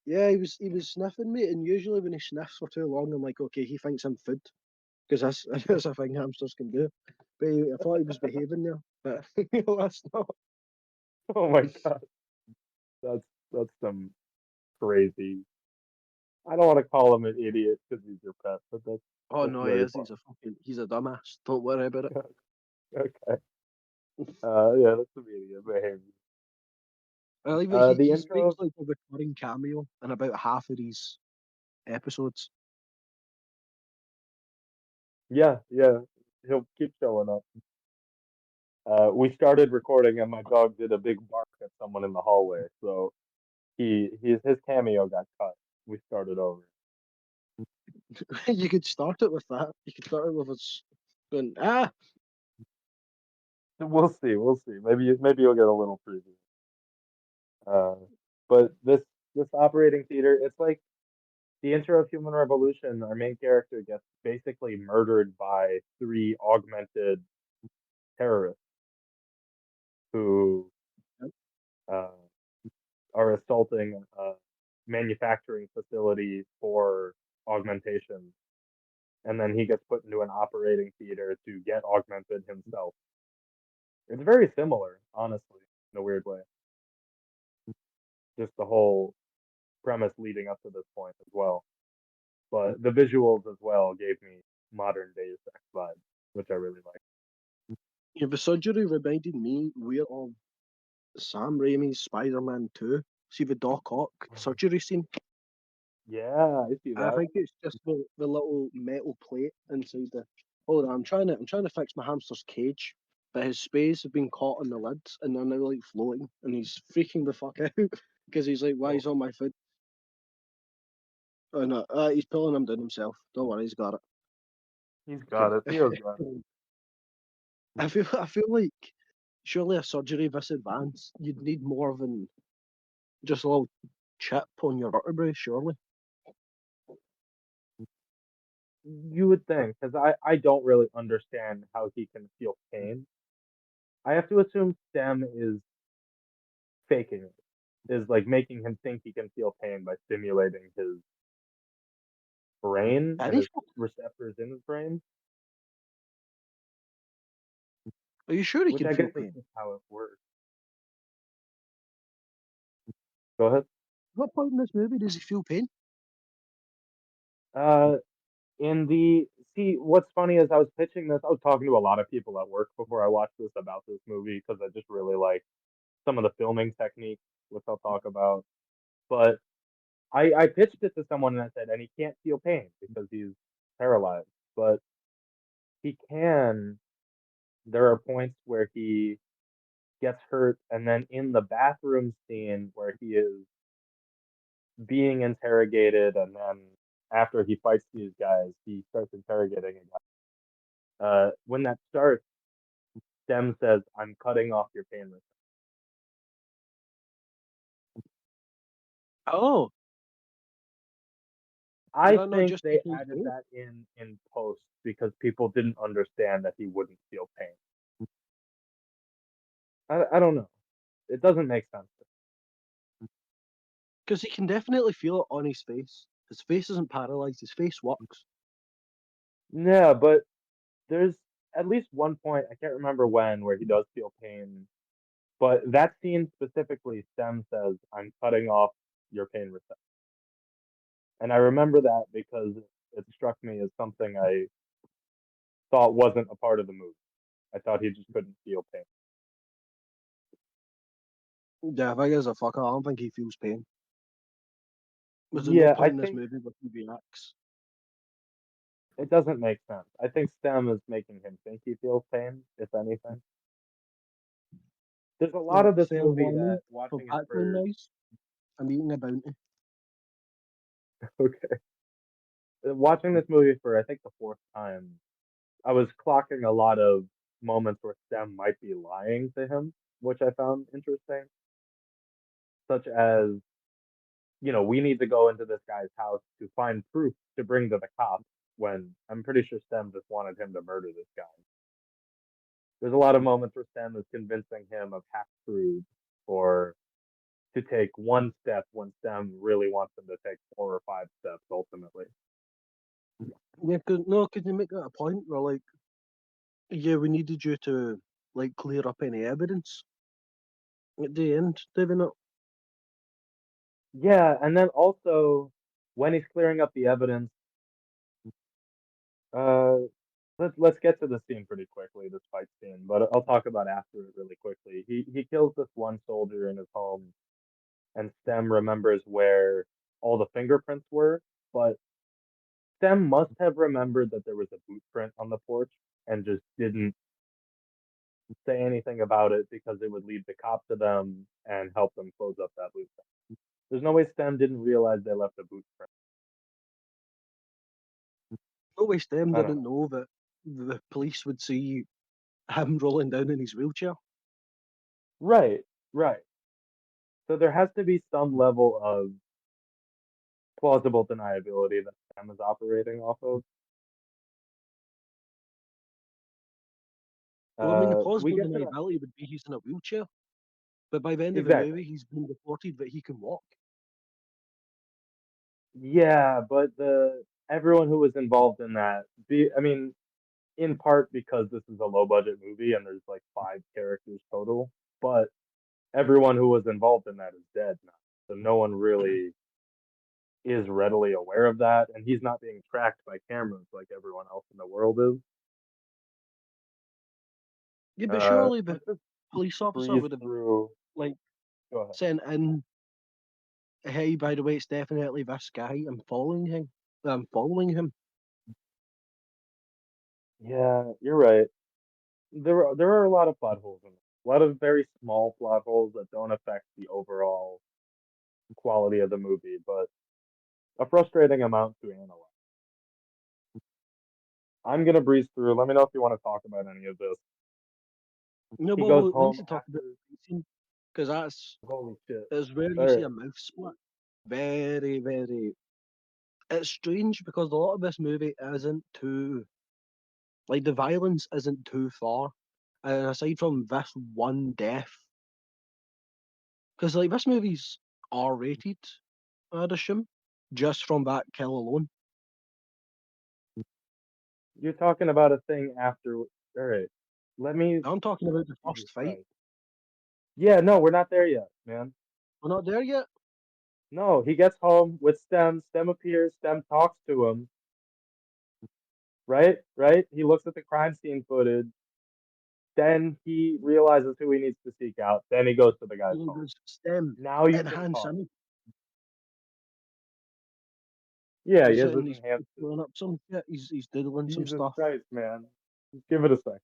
Yeah, he was sniffing me, and usually when he sniffs for too long, I'm like, okay, he thinks I'm food because that's that's a thing hamsters can do. But I thought he was behaving there, but that's not. Oh my god, that's that's some crazy. I don't want to call him an idiot because he's your pet, but Oh that's no, he very is. funny. He's a dumbass. Don't worry about it. Okay. Yeah, that's immediate behavior. I like that The he intro, makes like a recurring cameo in about half of these episodes. yeah, yeah, he'll keep showing up. We started recording and my dog did a big bark at someone in the hallway, so his cameo got cut. We started over. You could start it with that. You could start it with us going, ah, We'll see, we'll see. Maybe you'll get a little preview. Uh, but this operating theater, it's like the intro of Human Revolution. Our main character gets basically murdered by three augmented terrorists who uh, are assaulting a manufacturing facility for augmentation, and then he gets put into an operating theater to get augmented himself. It's very similar, honestly, in a weird way. Just the whole premise leading up to this point as well. But the visuals as well gave me modern Deus Ex vibes, which I really like. you know, the surgery reminded me weird of Sam Raimi's Spider-Man 2. See the Doc Ock surgery scene? Yeah, I see I that. think it's just the little metal plate inside the. Hold on, I'm trying to fix my hamster's cage, but his spays have been caught on the lids and they're now like floating, and he's freaking the fuck out because he's like, "Why is Oh, on my foot?" Oh no, he's pulling him down himself. Don't worry, he's got he's got it. it. Theo's got it. Okay. I feel like surely a surgery this advanced, you'd need more than just a little chip on your vertebrae, surely. You would think, because I don't really understand how he can feel pain. I have to assume Stem is faking it, is like making him think he can feel pain by stimulating his brain And and he's, his receptors in his brain, are you sure he which can I feel guess is pain? just how it works. Go ahead. What point in this movie does he feel pain? Uh, in the see, what's funny is I was pitching this. I was talking to a lot of people at work before I watched this about this movie because I just really like some of the filming techniques, which I'll talk about. But I pitched it to someone and I said, and he can't feel pain because he's paralyzed, but he can. There are points where he gets hurt, and then in the bathroom scene where he is being interrogated, and then after he fights these guys, he starts interrogating a guy. When that starts, Stem says, "I'm cutting off your pain receptor." Oh, is I that not think just they taking his added pain? that in post because people didn't understand that he wouldn't feel pain. I don't know. It doesn't make sense. Because he can definitely feel it on his face. His face isn't paralyzed. His face works. Yeah, but there's at least one point, I can't remember when, where he does feel pain. But that scene specifically, Stem says, "I'm cutting off your pain receptor." And I remember that because it struck me as something I thought wasn't a part of the movie. I thought he just couldn't feel pain. Yeah, if I is a fucker, I don't think he feels pain. Was there no Yeah, I point in this think movie where he reacts? it doesn't make sense. I think Stem is making him think he feels pain, if anything. There's a lot of this Fair movie that warning for watching it background for, noise. I'm eating a bounty. okay, watching this movie for I think the fourth time, I was clocking a lot of moments where Stem might be lying to him, which I found interesting, such as, we need to go into this guy's house to find proof to bring to the cops when I'm pretty sure Stem just wanted him to murder this guy. There's a lot of moments where Stem is convincing him of half truths or to take one step when Stem really wants him to take four or five steps ultimately. Yeah, cause, no, could you make that a point where, like, yeah, we needed you to, like, clear up any evidence at the end, did we not? Yeah, and then also when he's clearing up the evidence, uh, let's get to the scene pretty quickly, this fight scene, but I'll talk about after it really quickly. He kills this one soldier in his home and Stem remembers where all the fingerprints were, but Stem must have remembered that there was a boot print on the porch and just didn't say anything about it because it would lead the cop to them and help them close up that loop. There's no way Stem didn't realize they left a boot print. No way Stem I don't didn't know. know that the police would see him rolling down in his wheelchair. Right, right. So there has to be some level of plausible deniability that Stem is operating off of. Well, I mean, the We plausible get to the deniability would be he's in a wheelchair, but by the end of the exactly. movie, he's been reported that he can walk. Yeah, but the everyone who was involved in that, I mean, in part because this is a low budget movie and there's like 5 characters total, but everyone who was involved in that is dead now. So no one really is readily aware of that, and he's not being tracked by cameras like everyone else in the world is. Yeah, but surely the Let's just police officer breeze would have through. like Go ahead. sent in, "Hey, by the way, it's definitely this guy. I'm following him. I'm following him." Yeah, you're right. There are a lot of plot holes in it. A lot of very small plot holes that don't affect the overall quality of the movie, but a frustrating amount to analyze. I'm gonna breeze through. Let me know if you want to talk about any of this. No, He but goes we need home to talk about after. the scene because Holy shit! that's where All you see right. a mouth split. Very, very. It's strange because a lot of this movie isn't too like the violence isn't too far, and aside from this one death, because like this movie's R-rated, I'd assume, just from that kill alone. You're talking about a thing after. All right. Let me. I'm talking about the Jesus first fight. Christ. Yeah, no, we're not there yet, man. We're not there yet. No, he gets home with Stem. Stem appears. Stem talks to him. Right? Right? He looks at the crime scene footage. Then he realizes who he needs to seek out. Then he goes to the guy's He home. goes, "Stem, Now you can enhance talk. him." Yeah, he He's has sitting, his he's enhanced. pulling up some shit. He's doodling some Jesus stuff. Christ, man. Just give it a second.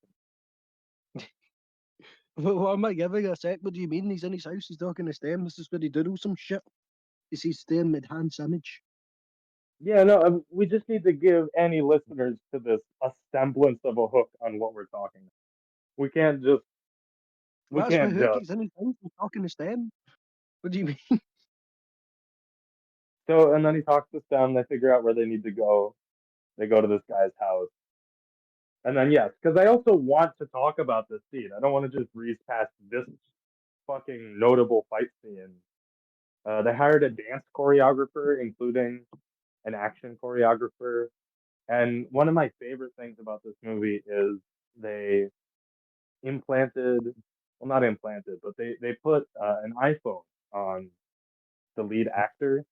What am I giving a sec? What do you mean? He's in his house. He's talking to Stem. This is where he doodles some shit. He sees Stem enhance image. Yeah, no, we just need to give any listeners to this a semblance of a hook on what we're talking about. We can't just, we That's my can't hook. just. He's in his house. He's talking to Stem. What do you mean? So, and then he talks to Stem. They figure out where they need to go. They go to this guy's house. And then, yes, because I also want to talk about this scene. I don't want to just breeze past this fucking notable fight scene. They hired a dance choreographer, including an action choreographer. And one of my favorite things about this movie is they implanted, well, not implanted, but they put an iPhone on the lead actor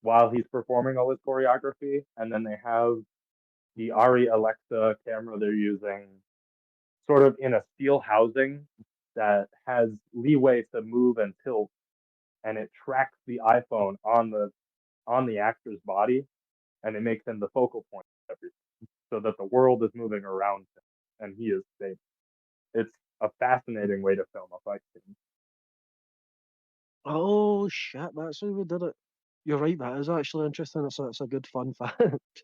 while he's performing all his choreography. And then they have the Ari Alexa camera they're using sort of in a steel housing that has leeway to move and tilt, and it tracks the iPhone on the actor's body, and it makes him the focal point of everything, so that the world is moving around him and he is safe. It's a fascinating way to film a fight scene. Oh shit! That's how we did it. You're right. That is actually interesting. It's a good fun fact.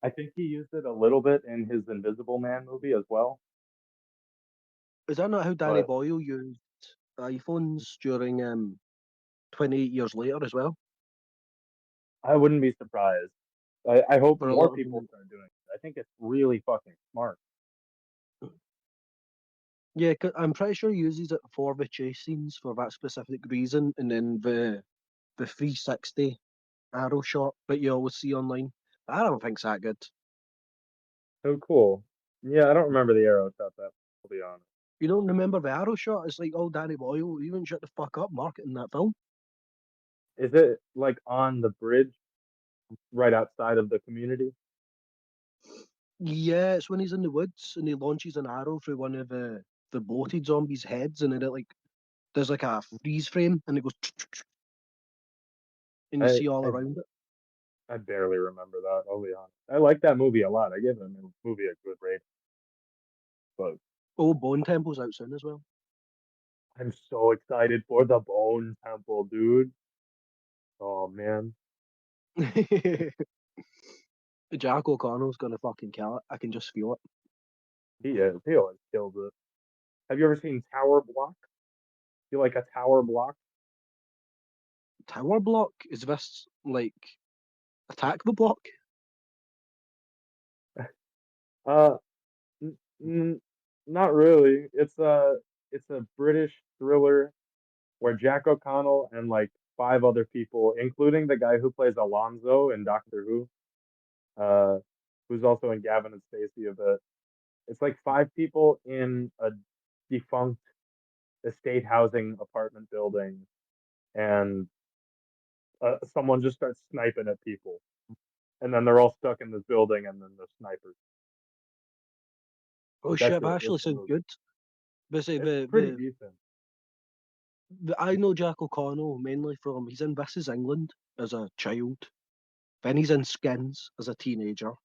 I think he used it a little bit in his Invisible Man movie as well, Is that not how Danny but Boyle used iPhones during 28 years later as well? I wouldn't be surprised. I hope For a more lot of people them. start doing it. I think it's really fucking smart. Yeah, I'm pretty sure he uses it for the chase scenes for that specific reason, and then the 360 arrow shot that you always see online. I don't think's that good. So cool. Yeah, I don't remember the arrow shot that. I'll be honest. You don't remember the arrow shot? It's like, oh, Danny Boyle, you wouldn't shut the fuck up marketing that film. Is it like on the bridge right outside of the community? Yeah, it's when he's in the woods and he launches an arrow through one of the the bloated zombies' heads, and then it like there's like a freeze frame, and it goes, and you I see all I around it. I barely remember that. I'll be honest. I like that movie a lot. I give the movie a good rating, but Oh, Bone Temple's out soon as well. I'm so excited for the Bone Temple, dude. Oh man, Jack O'Connell's gonna fucking kill it. I can just feel it. he is. He always kills it. Have you ever seen Tower Block? You like a Tower Block? Tower Block? Is this like Attack the Block? Uh, n- n- Not really. It's a British thriller where Jack O'Connell and like five other people, including the guy who plays Alonzo in Doctor Who, uh, who's also in Gavin and Stacey a bit. It's like five people in a defunct estate housing apartment building, and someone just starts sniping at people, and then they're all stuck in this building, and then the snipers. Oh That's shit, that it. That's actually the sounds movie. good. But say It's pretty decent. I know Jack O'Connell mainly from he's in This Is England as a child, then he's in Skins as a teenager, and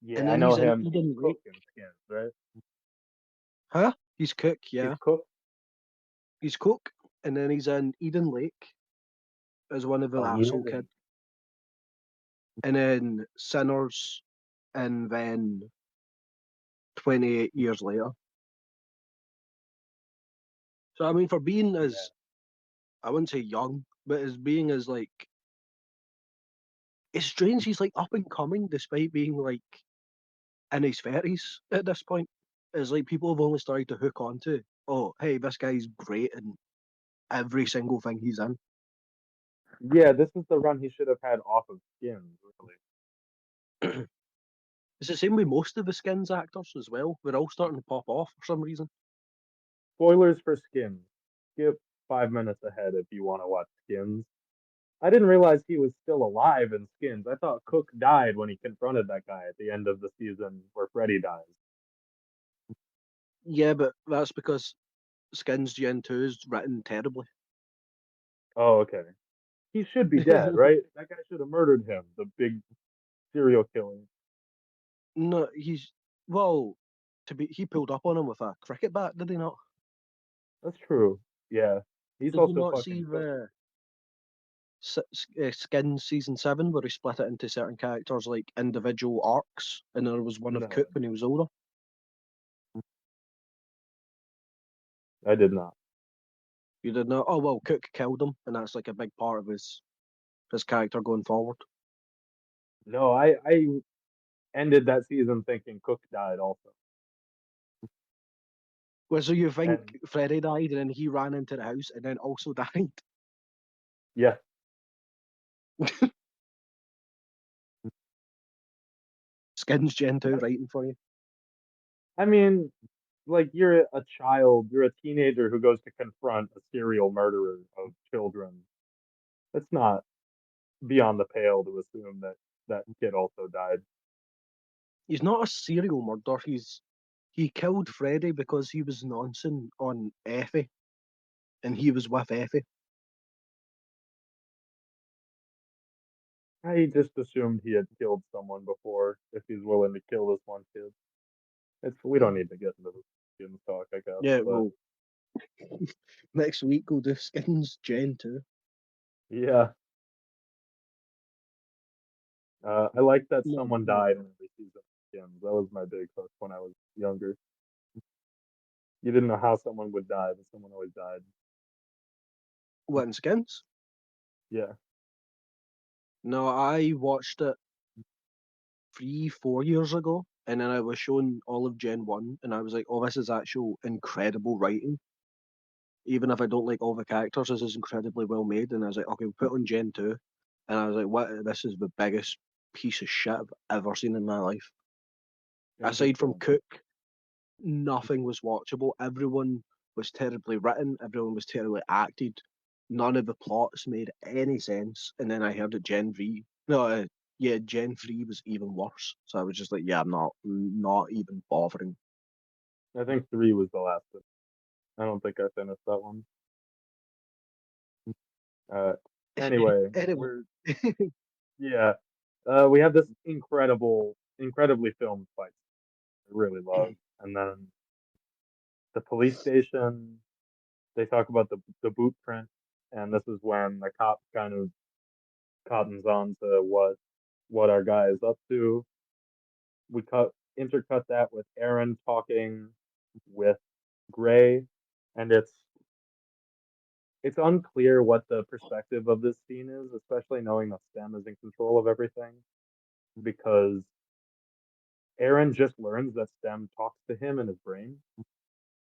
Yeah, I then know he's in him. He's Eden Cook Lake. in Skins, right? Huh? He's Cook, He's yeah. Cook. He's Cook, and then he's in Eden Lake as one of the Oh, he asshole is in. kids, and then Sinners, and then 28 years later. So I mean, for being Yeah. as I wouldn't say young, but as being as like it's strange he's like up and coming despite being like in his 30s at this point. It's like people have only started to hook onto, oh, hey, this guy's great in every single thing he's in. Yeah, this is the run he should have had off of Skins, really. It's the same with most of the Skins actors as well. They're all starting to pop off for some reason. Spoilers for Skins. Skip 5 minutes ahead if you want to watch Skins. I didn't realize he was still alive in Skins. I thought Cook died when he confronted that guy at the end of the season where Freddy dies. Yeah, but that's because Skins Gen 2 is written terribly. Oh, okay. He should be dead, right? That guy should have murdered him, the big serial killer. No, he's well. To be, he pulled up on him with a cricket bat, did he not? That's true. Yeah. He's Did you also not see fucking Cook. the Skins season 7 where he split it into certain characters like individual arcs, and there was one of No, Cook when he was older. I did not. You did not. Oh well, Cook killed him, and that's like a big part of his character going forward. No, I ended that season thinking Cook died also. Well, so you think And Freddy died, and then he ran into the house, and then also died? yeah, Skins Gen 2 that's, writing for you. I mean, like you're a child, you're a teenager who goes to confront a serial murderer of children. It's not beyond the pale to assume that that kid also died. He's not a serial murderer. He killed Freddy because he was noncing on Effie, and he was with Effie. I just assumed he had killed someone before if he's willing to kill this one kid. We don't need to get into the Skins talk, I guess, Yeah, but well, next week we'll do Skins Gen 2. yeah, I like that No, someone no. died in every season of Skins. That was my big hook when I was younger. You didn't know how someone would die, but someone always died. What in Skins? Yeah. No, I watched it 3, 4 years ago, and then I was shown all of Gen 1, and I was like, oh, this is actual incredible writing. Even if I don't like all the characters, this is incredibly well made. And I was like, okay, we'll put on Gen 2. And I was like, what? This is the biggest piece of shit I've ever seen in my life. Aside from Interesting. Cook, nothing was watchable. Everyone was terribly written, everyone was terribly acted. None of the plots made any sense. And then I heard that Gen 3, no, yeah, Gen 3 was even worse. So I was just like, yeah, I'm not even bothering. I think 3 was the last one. I don't think I finished that one. Uh, anyway, Anyway, we're yeah. We have this incredibly filmed fight. I really love, and then the police station. They talk about the boot print, and this is when the cop kind of cottons on to what our guy is up to. We intercut that with Aaron talking with Gray, and it's unclear what the perspective of this scene is, especially knowing that Stem is in control of everything, because Aaron just learns that Stem talks to him in his brain,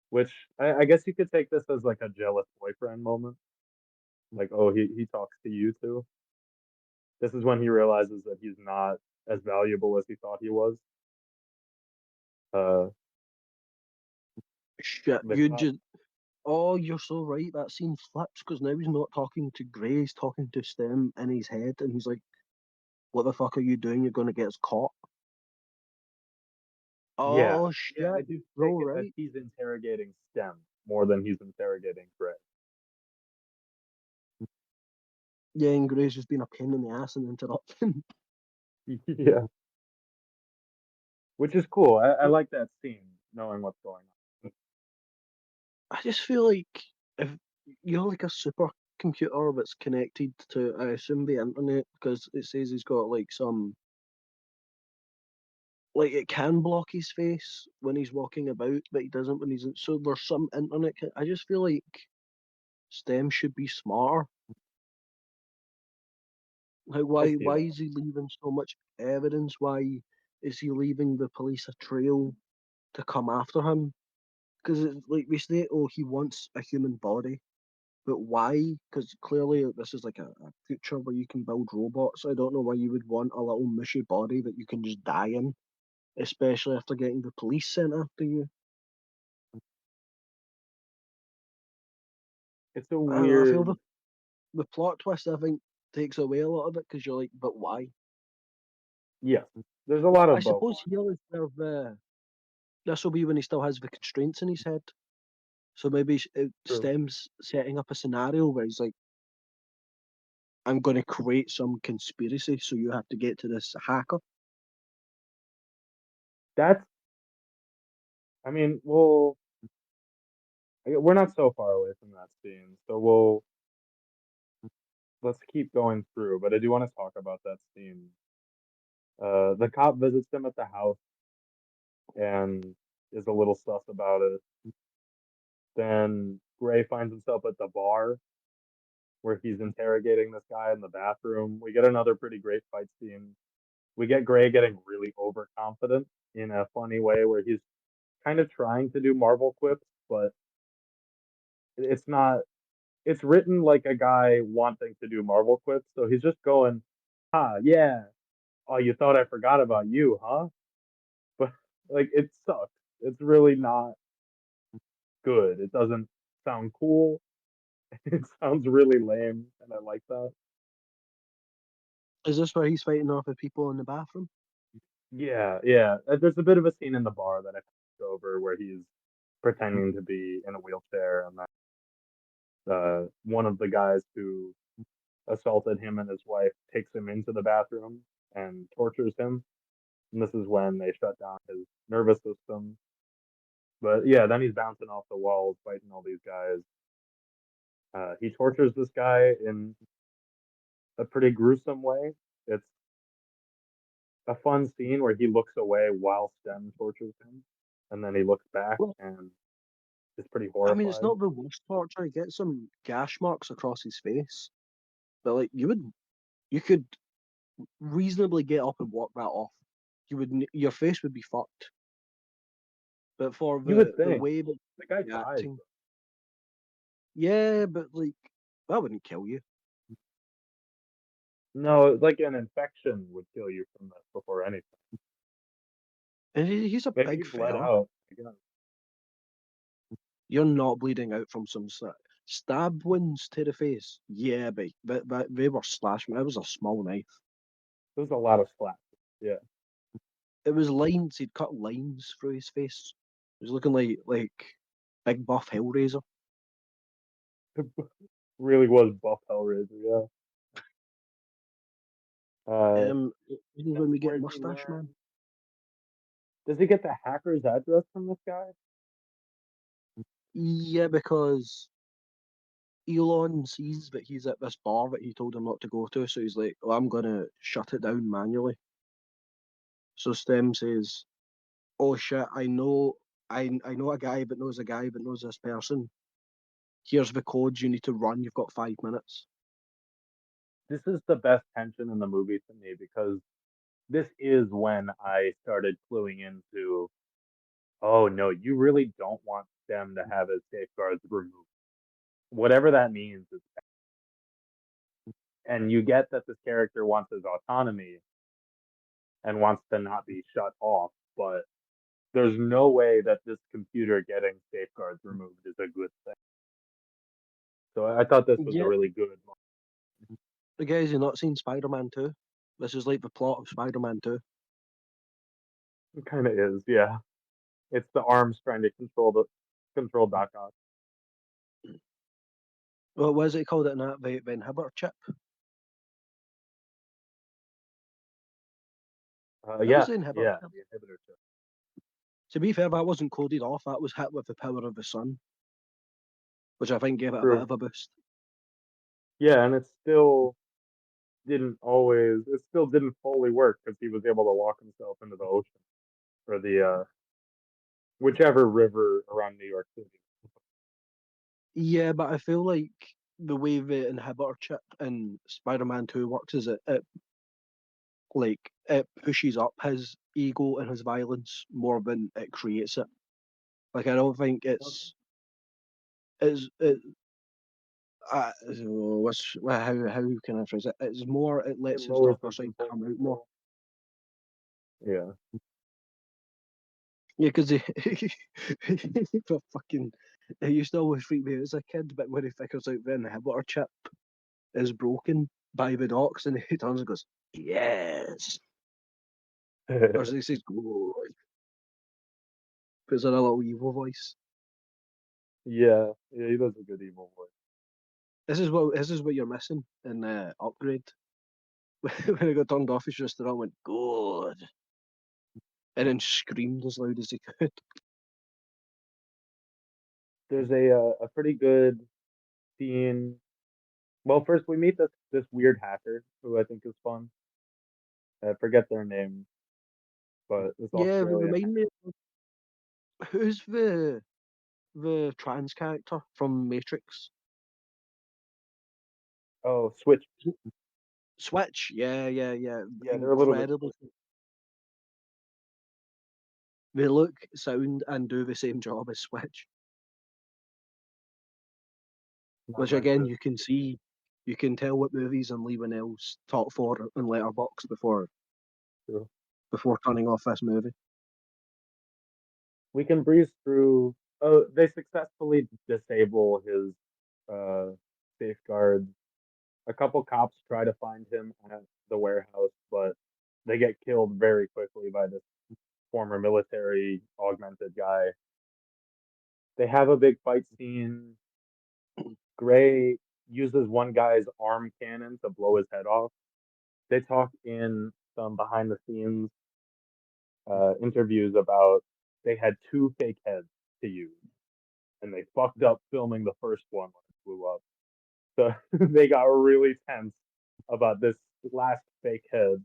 which I guess you could take this as like a jealous boyfriend moment. Like, oh, he talks to you too. This is when he realizes that he's not as valuable as he thought he was. Uh, shit, the you cop, just. Oh, you're so right. That scene flips because now he's not talking to Gray, he's talking to Stem in his head, and he's like, "What the fuck are you doing? You're gonna get us caught." yeah, Oh yeah, I shit, do take bro, it that right? he's interrogating Stem more than he's interrogating Gray. Yeah, and Gray's just been a pain in the ass and interrupting. Yeah, which is cool. I like that scene, knowing what's going on. I just feel like if you're like a supercomputer that's connected to, I assume, the internet, because it says he's got like some, like it can block his face when he's walking about, but he doesn't when he's in. So there's some internet. I just feel like STEM should be smarter. Like I why see why that. is he leaving so much evidence? Why is he leaving the police a trail to come after him? Because like we say, oh, he wants a human body. But why? Because clearly this is like a future where you can build robots. I don't know why you would want a little mushy body that you can just die in, especially after getting the police sent after you. It's a I don't know. I feel weird, the plot twist, I think, takes away a lot of it because you're like, but why? yes. There's a lot I of but suppose why. here is where this will be when he still has the constraints in his head. So maybe it True. stems setting up a scenario where he's like, I'm going to create some conspiracy, so you have to get to this hacker. That's, I mean, we're not so far away from that scene, so let's keep going through. But I do want to talk about that scene. The cop visits him at the house and is a little sus about it. Then Gray finds himself at the bar where he's interrogating this guy in the bathroom. We get another pretty great fight scene. We get Gray getting really overconfident in a funny way where he's kind of trying to do Marvel quips, but it's not. It's written like a guy wanting to do Marvel quips, so he's just going, "Ah, yeah. Oh, you thought I forgot about you, huh?" But like, it sucks. It's really not good. It doesn't sound cool. It sounds really lame, and I like that. Is this where he's fighting off with people in the bathroom? Yeah, yeah. There's a bit of a scene in the bar that I passed over where he's pretending to be in a wheelchair, and one of the guys who assaulted him and his wife takes him into the bathroom and tortures him. And this is when they shut down his nervous system. But yeah, then he's bouncing off the walls, fighting all these guys. He tortures this guy in a pretty gruesome way. It's a fun scene where he looks away while Stem tortures him, and then he looks back Well, and is pretty I mean, it's horrified. not the worst torture. He gets some gash marks across his face, but like you could reasonably get up and walk that off. Your face would be fucked. But for You would the think way that the guy you're dies. acting, yeah, but like that wouldn't kill you. No, like an infection would kill you from this before anything. And he's a Maybe he big bled fella. out. Again. You're not bleeding out from some stab wounds to the face. Yeah, but they were slashing. It was a small knife. There's a lot of slaps. Yeah. It was lines. He'd cut lines through his face. He's looking like big buff Hellraiser. Really was buff Hellraiser, yeah. Uh, Maybe when that's we get where he Mustache Man. learned. Does he get the hacker's address from this guy? Yeah, because Elon sees that he's at this bar that he told him not to go to, so he's like, "Oh, I'm gonna shut it down manually." So Stem says, "Oh shit, I know a guy that knows a guy that knows this person. Here's the codes. You need to run. You've got 5 minutes." This is the best tension in the movie to me because this is when I started cluing into, oh no, you really don't want them to have his safeguards removed. Whatever that means is, and you get that this character wants his autonomy and wants to not be shut off, but there's no way that this computer getting safeguards removed is a good thing. So I thought this was a Yeah, really good moment. the guys who not seen Spider-Man 2. This is like the plot of Spider-Man 2. It kind of is, yeah. It's the arms trying to control Doc Ock. Well, what is it called? It in that the inhibitor chip. That was Yeah, the inhibitor yeah, chip. the inhibitor chip. To be fair, that wasn't coded off. That was hit with the power of the sun, which I think gave it a bit True. of a boost. Yeah, and it still didn't fully work because he was able to walk himself into the ocean or the whichever river around New York City. Yeah, but I feel like the way the inhibitor chip in Spider-Man 2 works is it pushes up his ego and his violence more than it creates it. Like I don't think Okay. it's it how can I phrase it? It's more it It lets his lowers darker his side impulse come out more. control. Yeah. Yeah, because for fucking it used to always freak me out as a kid, but when he figures out the inhibitor chip is broken by the docks and he turns and goes, "Yes," or he says, "Go," puts on a little evil voice. Yeah, yeah, he does a good evil voice. This is what you're missing in Upgrade. When it got turned off, he just stood up and went, "Good," and then screamed as loud as he could. There's a pretty good scene. Well, first we meet this weird hacker who I think is fun. I forget their name, but this Yeah, Australian remind me, who's the trans character from Matrix? Oh, Switch. Switch. Yeah, yeah, yeah. Yeah, they're a little bit Incredible. split. They look, sound, and do the same job as Switch. Not Which meant again, to. you can tell what movies and Lee Winnell's top four in Letterboxd True. before turning off this movie. We can breeze through. Oh, they successfully disable his uh, safeguards. A couple cops try to find him at the warehouse, but they get killed very quickly by this former military augmented guy. They have a big fight scene. Gray uses one guy's arm cannon to blow his head off. They talk in some behind the scenes interviews about they had two fake heads to use, and they fucked up filming the first one when it blew up. So they got really tense about this last fake head,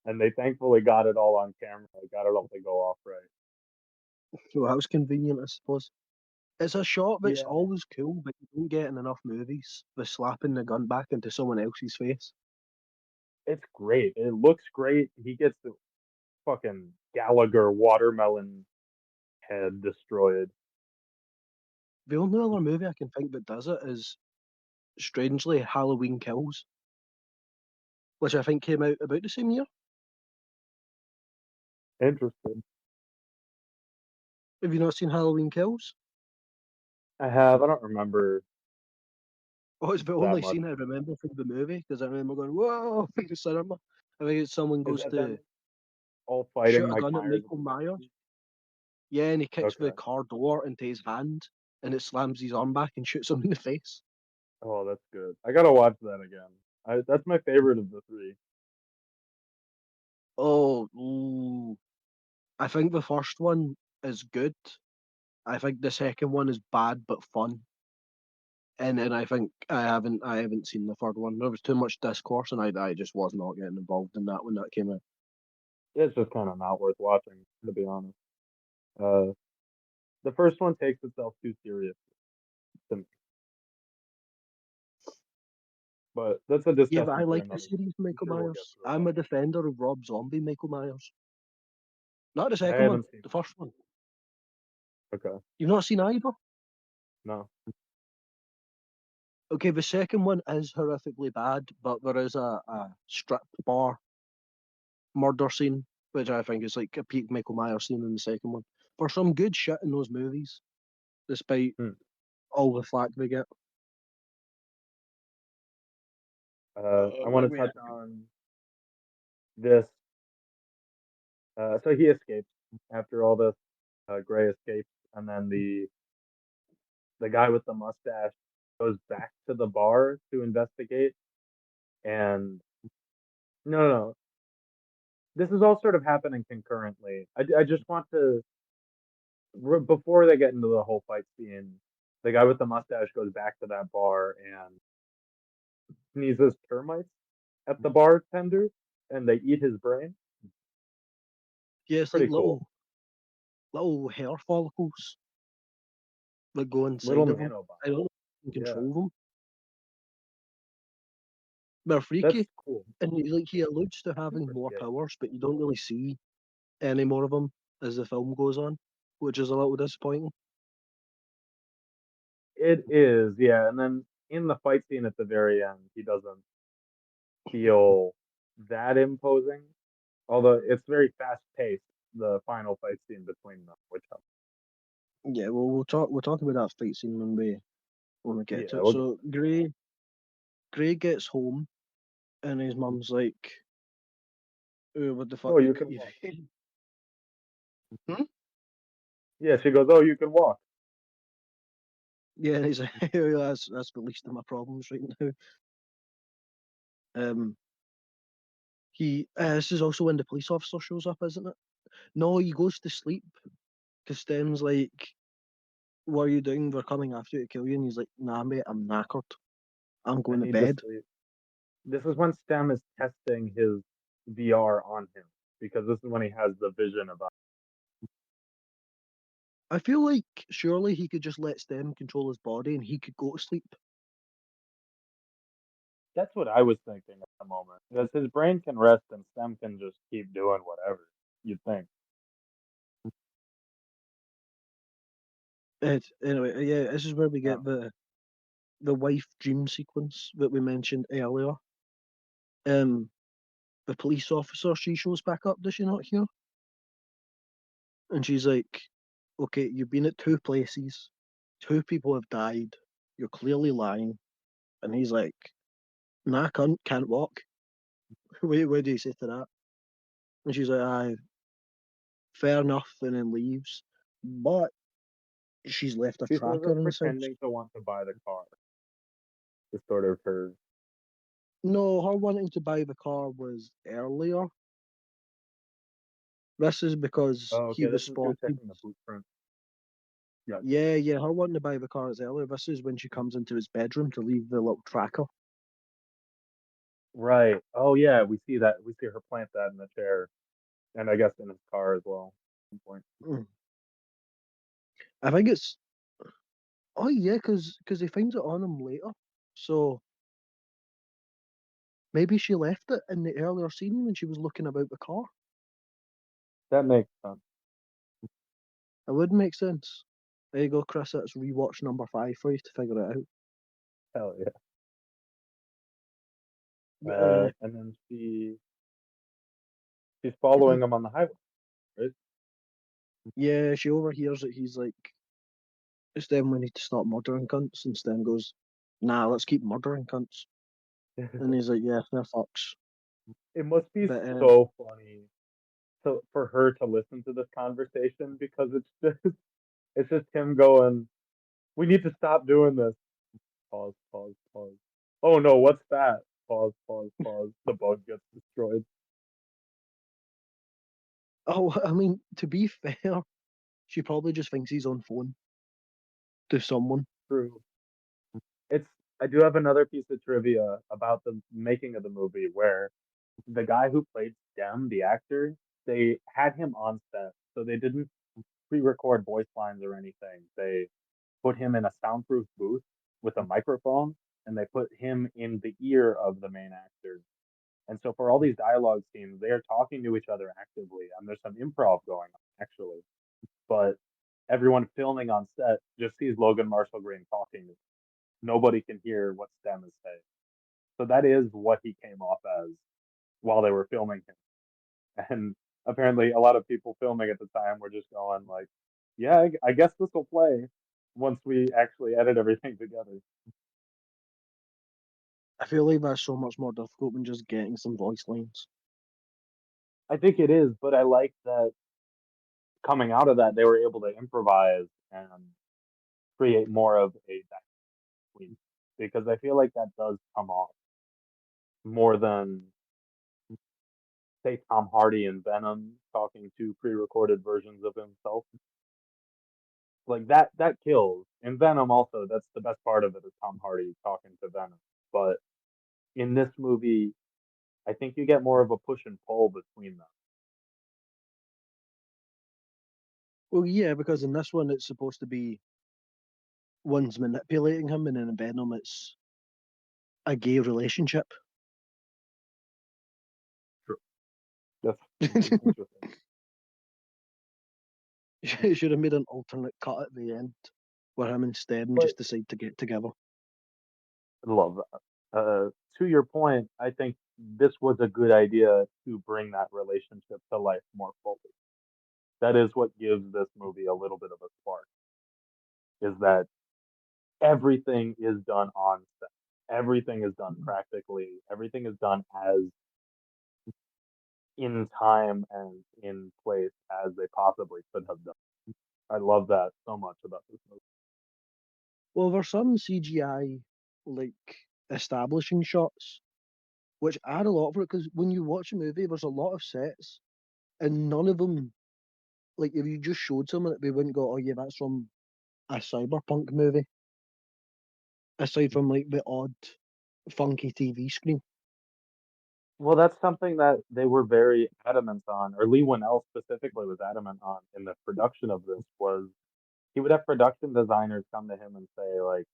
and they thankfully got it all on camera. They got it all to go off right. So that was convenient, I suppose. It's a shot that's Yeah, always cool, but you don't get in enough movies. The slapping the gun back into someone else's face. it's great. It looks great. He gets the fucking Gallagher watermelon head destroyed. The only other movie I can think that does it is, strangely, Halloween Kills, which I think came out about the same year. Interesting. Have you not seen Halloween Kills? I have. I don't remember Oh, it's the that only much. scene I remember from the movie because I remember going, "Whoa!" in the cinema. I think it's someone Is goes that them to all shoot fighting a Mike gun at Myers at Michael the Myers. beginning? Yeah, and he kicks the Okay. car door into his hand, and it slams his arm back and shoots him in the face. Oh, that's good. I gotta watch that again. That's my favorite of the three. Oh, ooh. I think the first one is good. I think the second one is bad but fun. And then I think I haven't seen the third one. There was too much discourse, and I just was not getting involved in that when that came out. It's just kind of not worth watching, to be honest. Uh, the first one takes itself too seriously to me, but that's a Yeah, but I discussion for like the another day. series I'm Michael sure we'll get Myers. through I'm a defender of Rob Zombie Michael Myers. Not the it. I second one, haven't seen the first one. it. Okay, You've not seen either? no. Okay, the second one is horrifically bad, but there is a strip bar murder scene, which I think is like a peak Michael Myers scene in the second one. For some good shit in those movies, despite Hmm. all the flack they get. I want Let to me. touch on this. So he escapes after all this. Gray escapes, and then the guy with the mustache goes back to the bar to investigate. And no, no, no. This is all sort of happening concurrently. I just want to before they get into the whole fight scene, the guy with the mustache goes back to that bar and sneezes termites at the bartender, and they eat his brain. Yeah, it's like Pretty cool. little hair follicles that go Little inside of them. nanobots. I don't know if you can Yeah, control them. They're that's freaky. cool. And he alludes to having Super more scary. powers, but you don't really see any more of them as the film goes on, which is a little disappointing. It is, yeah. And then in the fight scene at the very end, he doesn't feel that imposing, although it's very fast paced. The final fight scene between them, which helps. Yeah, well, we'll talk about that fight scene when we get Yeah, to it. we'll get So Gray gets home and his there. mum's like, "Oh, what the fuck? Oh, you can walk. Hmm? Yeah, she goes, oh, you can walk. Yeah," and he's like, "Oh, that's the least of my problems right now." Um, this is also when the police officer shows up, isn't it? No, he goes to sleep because Stem's like, "What are you doing? We're coming after you to kill you." And he's like, "Nah, mate, I'm knackered. I'm I going to need to bed." sleep. This is when Stem is testing his VR on him because this is when he has the vision about. I feel like surely he could just let Stem control his body and he could go to sleep. That's what I was thinking at the moment. Because his brain can rest and Stem can just keep doing whatever. You'd think. Anyway, yeah, this is where we get Oh, the wife dream sequence that we mentioned earlier. Um, the police officer, she shows back up, does she not here? And she's like, "Okay, you've been at two places, two people have died, you're clearly lying." And he's like, "Nah, can't walk." What do you say to that? And she's like, "Aye, fair enough," and then leaves. But she's left a she's sort tracker of in his house. pretending to want to buy the car. It's sort of her. No, her wanting to buy the car was earlier. This is because Oh, he okay. This was is she was spotted. checking the boot print. Gotcha. Yeah, her wanting to buy the car is earlier. This is when she comes into his bedroom to leave the little tracker. Right. Oh, yeah. We see that. We see her plant that in the chair, and I guess in his car as well. At some point. Mm. I think it's oh yeah, because he finds it on him later. So maybe she left it in the earlier scene when she was looking about the car. That makes sense. It would make sense. There you go, Chris. That's rewatch number 5 for you to figure it out. Hell yeah. But, And then she's following him on the highway, right? yeah, she overhears that he's like, "It's them we need to stop murdering cunts," and Stem goes, "Nah, let's keep murdering cunts." And he's like, "Yeah, they're fucks." It must be But so funny So for her to listen to this conversation because it's just him going, "We need to stop doing this." Pause, pause, pause. Oh no, what's that? Pause, pause, pause. The bug gets destroyed. Oh, I mean, to be fair, she probably just thinks he's on phone to someone. True. It's I do have another piece of trivia about the making of the movie where the guy who played Stem, the actor, they had him on set, so they didn't pre-record voice lines or anything. They put him in a soundproof booth with a microphone, and they put him in the ear of the main actor. And so for all these dialogue scenes, they are talking to each other actively, and there's some improv going on actually. But everyone filming on set just sees Logan Marshall Green talking. Nobody can hear what Stem is saying. So that is what he came off as while they were filming him. And apparently, a lot of people filming at the time were just going like, "Yeah, I guess this will play once we actually edit everything together." I feel like that's so much more difficult than just getting some voice lines. I think it is, but I like that coming out of that, they were able to improvise and create more of a dynamic between, because I feel like that does come off more than say Tom Hardy and Venom talking to pre-recorded versions of himself. Like that kills. In Venom also, that's the best part of it is Tom Hardy talking to Venom. But in this movie, I think you get more of a push and pull between them. Well, yeah, because in this one it's supposed to be one's manipulating him, and in Venom it's a gay relationship. True. That's interesting. Should have made an alternate cut at the end where him and Stern But just decide to get together. I love that. To your point, I think this was a good idea to bring that relationship to life more fully. That is what gives this movie a little bit of a spark, is that everything is done on set. Everything is done practically. Everything is done as in time and in place as they possibly could have done. I love that so much about this movie. Well, there's some CGI like establishing shots which add a lot for it because when you watch a movie, there's a lot of sets and none of them, like if you just showed someone it, they wouldn't go, "Oh yeah, that's from a cyberpunk movie." Aside from like the odd funky TV screen. Well, that's something that they were very adamant on, or Lee Winnell specifically was adamant on in the production of this was he would have production designers come to him and say, like,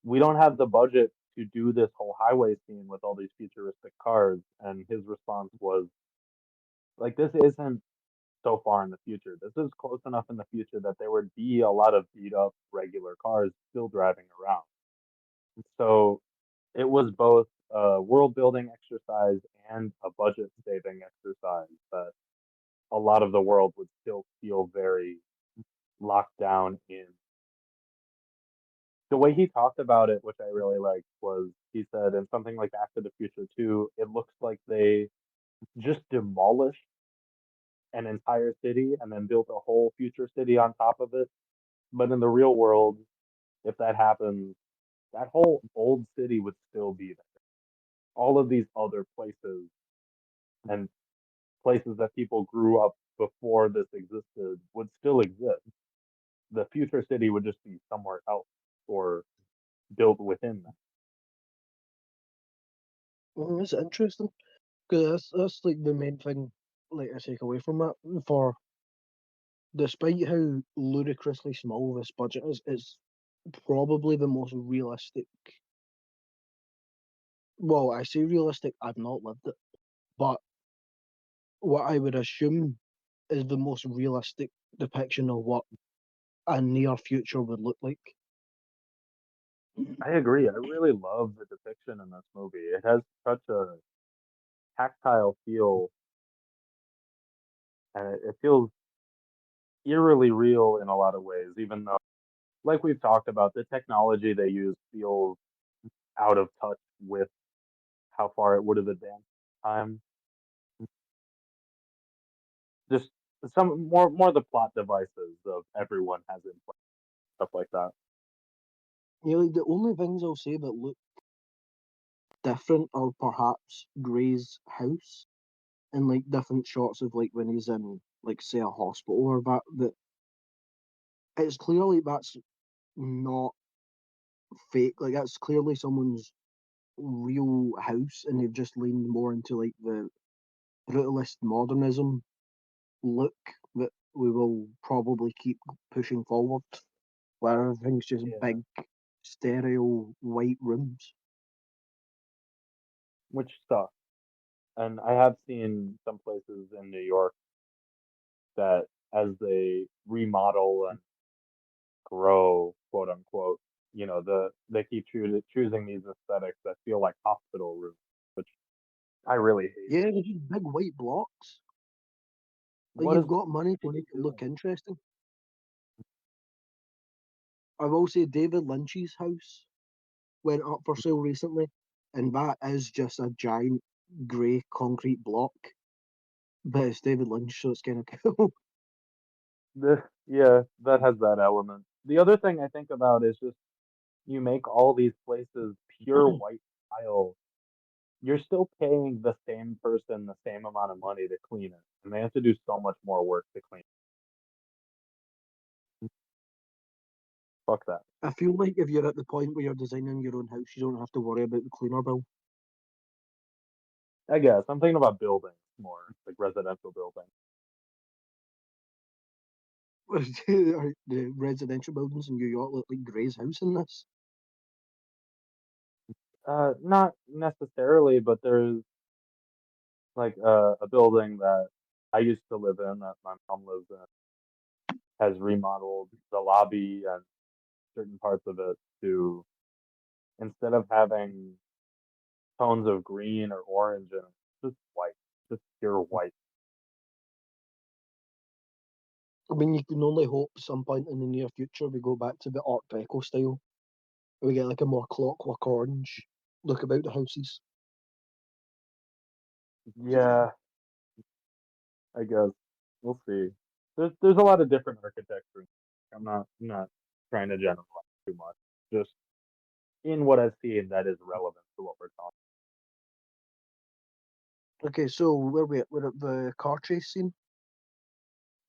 we don't have the budget to do this whole highway scene with all these futuristic cars. And his response was, like, this isn't so far in the future. This is close enough in the future that there would be a lot of beat up regular cars still driving around. So it was both a world building exercise and a budget saving exercise that a lot of the world would still feel very locked down in. The way he talked about it, which I really liked, was he said in something like Back to the Future 2, it looks like they just demolished an entire city and then built a whole future city on top of it. But in the real world, if that happens, that whole old city would still be there. All of these other places and places that people grew up before this existed would still exist. The future city would just be somewhere else or built within that. Well, it's interesting because that's like the main thing like I take away from that. For despite how ludicrously small this budget is, it's probably the most realistic. Well, I say realistic. I've not lived it, but what I would assume is the most realistic depiction of what a near future would look like. I agree. I really love the depiction in this movie. It has such a tactile feel and it feels eerily real in a lot of ways, even though, like we've talked about, the technology they use feels out of touch with how far it would have advanced in time. some more the plot devices of everyone has in place, stuff like that. You know, like the only things I'll say that look different are perhaps Gray's house and like different shots of like when he's in like say a hospital or that it's clearly that's not fake. Like that's clearly someone's real house, and they've just leaned more into like the brutalist modernism look that we will probably keep pushing forward, where everything's just Yeah, big stereo white rooms. which sucks. And I have seen some places in New York that as they remodel and grow, quote unquote, they keep choosing these aesthetics that feel like hospital rooms, which I really hate. Yeah, they're just big white blocks. Like What you've is got money to what are you make it look doing? interesting. I will say David Lynch's house went up for sale recently, and that is just a giant grey concrete block. But it's David Lynch, so it's kind of cool. Yeah, that has that element. The other thing I think about is just you make all these places pure white tile. You're still paying the same person the same amount of money to clean it, and they have to do so much more work to clean it. Fuck that. I feel like if you're at the point where you're designing your own house, you don't have to worry about the cleaner bill. I guess I'm thinking about buildings more, like residential buildings. The residential buildings in New York look like Gray's house in this. Not necessarily, but there's like a building that I used to live in that my mom lives in has remodeled the lobby and certain parts of it to instead of having tones of green or orange and just white, just pure white. I mean, you can only hope some point in the near future we go back to the Art Deco style. We get like a more clockwork orange look about the houses. Yeah, I guess we'll see. There's a lot of different architecture. I'm not trying to generalize too much. Just in what I've seen that is relevant to what we're talking. Okay, so where we at? We're at the car chase scene.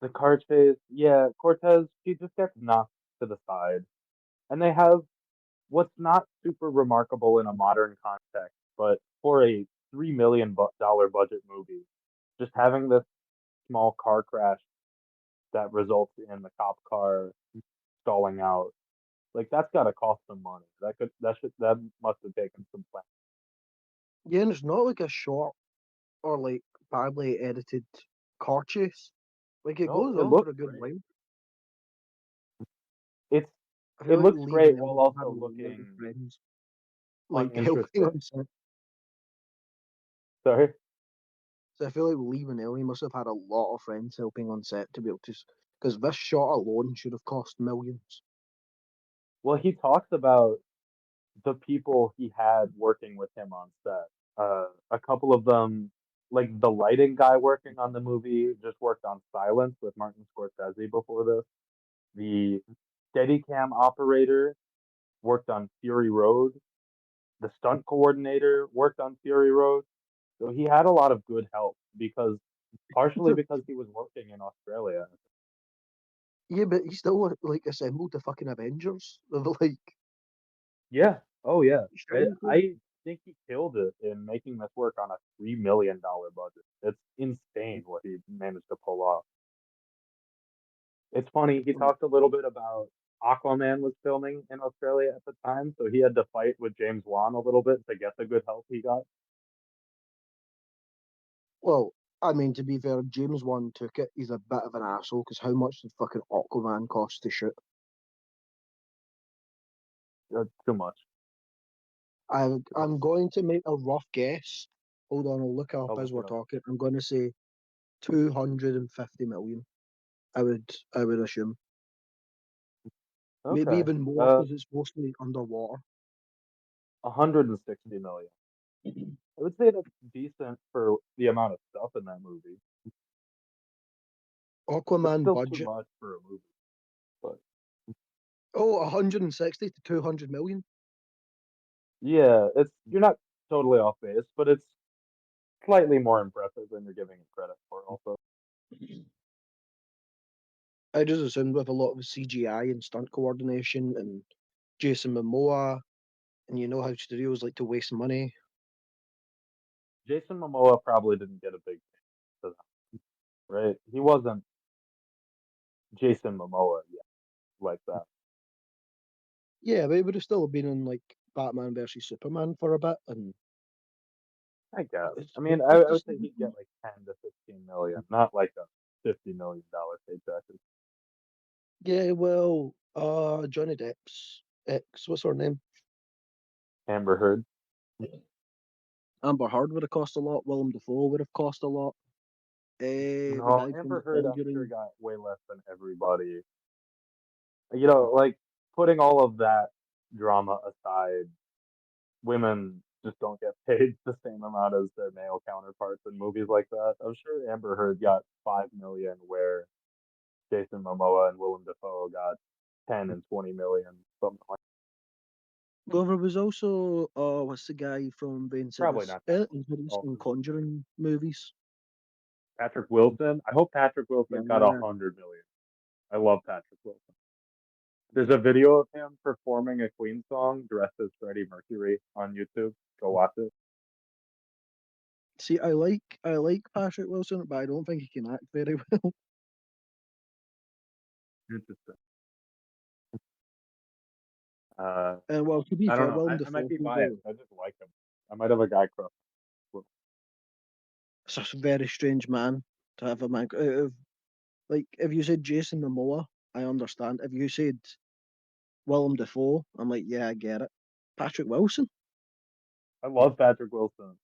The car chase, yeah, Cortez, she just gets knocked to the side. And they have what's not super remarkable in a modern context, but for a $3 million budget movie, just having this small car crash that results in the cop car stalling out, like that's gotta cost some money. That must have taken some planning. Yeah, and it's not like a short or like badly edited car chase. Like it No, goes it on for looks a good great. while. It's I it feel like looks Lee great Vanilli while had also a lot of looking friends like helping uninteresting. on set. Sorry. So I feel like Lee Vanilli must have had a lot of friends helping on set to be able to, because this shot alone should have cost millions. Well, he talks about the people he had working with him on set. A couple of them, like the lighting guy working on the movie, just worked on Silence with Martin Scorsese before this. The Steadicam operator worked on Fury Road. The stunt coordinator worked on Fury Road. So he had a lot of good help partially because he was working in Australia. Yeah, but he still like assembled the fucking Avengers. They were like, Yeah. Oh yeah. shine through. I think he killed it in making this work on a $3 million budget. It's insane what he managed to pull off. It's funny. He talked a little bit about Aquaman was filming in Australia at the time, so he had to fight with James Wan a little bit to get the good help he got. Well, I mean, to be fair, James Wan took it. He's a bit of an asshole because how much did fucking Aquaman cost to shoot? Too much. I'm going to make a rough guess. Hold on, I'll look it up I'll as look we're it up. talking. I'm going to say 250 million. I would assume maybe Okay. even more because it's mostly underwater. 160 million. I would say that's decent for the amount of stuff in that movie. It's Aquaman still too budget. much for a movie, but Oh, 160 to 200 million. yeah, it's you're not totally off base, but it's slightly more impressive than you're giving it credit for. Also, I just assumed with a lot of CGI and stunt coordination and Jason Momoa, and you know how studios like to waste money. Jason Momoa probably didn't get a big to that, right? He wasn't Jason Momoa yet like that. Yeah, but it would have still been in like Batman versus Superman for a bit, and I guess. it's I mean, good I to would see. say he'd get like 10 to 15 million, not like a $50 million paycheck. Yeah, well, Johnny Depp's ex, what's her name? Amber Heard. Amber Heard would have cost a lot. Willem Dafoe would have cost a lot. The No, guy from Amber The Heard, I'm sure Conjuring. got way less than everybody. Like putting all of that drama aside, women just don't get paid the same amount as their male counterparts in movies like that. I'm sure Amber Heard got 5 million, where Jason Momoa and Willem Dafoe got 10 and 20 million, something like. Well, there was also what's the guy from the Probably Insidious, not that much. Insidious and Also, Conjuring movies? Patrick Wilson. I hope Patrick Yeah, Wilson got 100 million. I love Patrick Wilson. There's a video of him performing a Queen song dressed as Freddie Mercury on YouTube. Go watch it. see, I like Patrick Wilson, but I don't think he can act very well. Interesting. And well, to be I don't fair, know. Willem I might Dafoe, be biased. I just like him. I might have a guy crush. it's a very strange man to have a man. Like, if you said Jason Momoa, I understand. If you said Willem Dafoe, I'm like, yeah, I get it. Patrick Wilson, I love Patrick Wilson.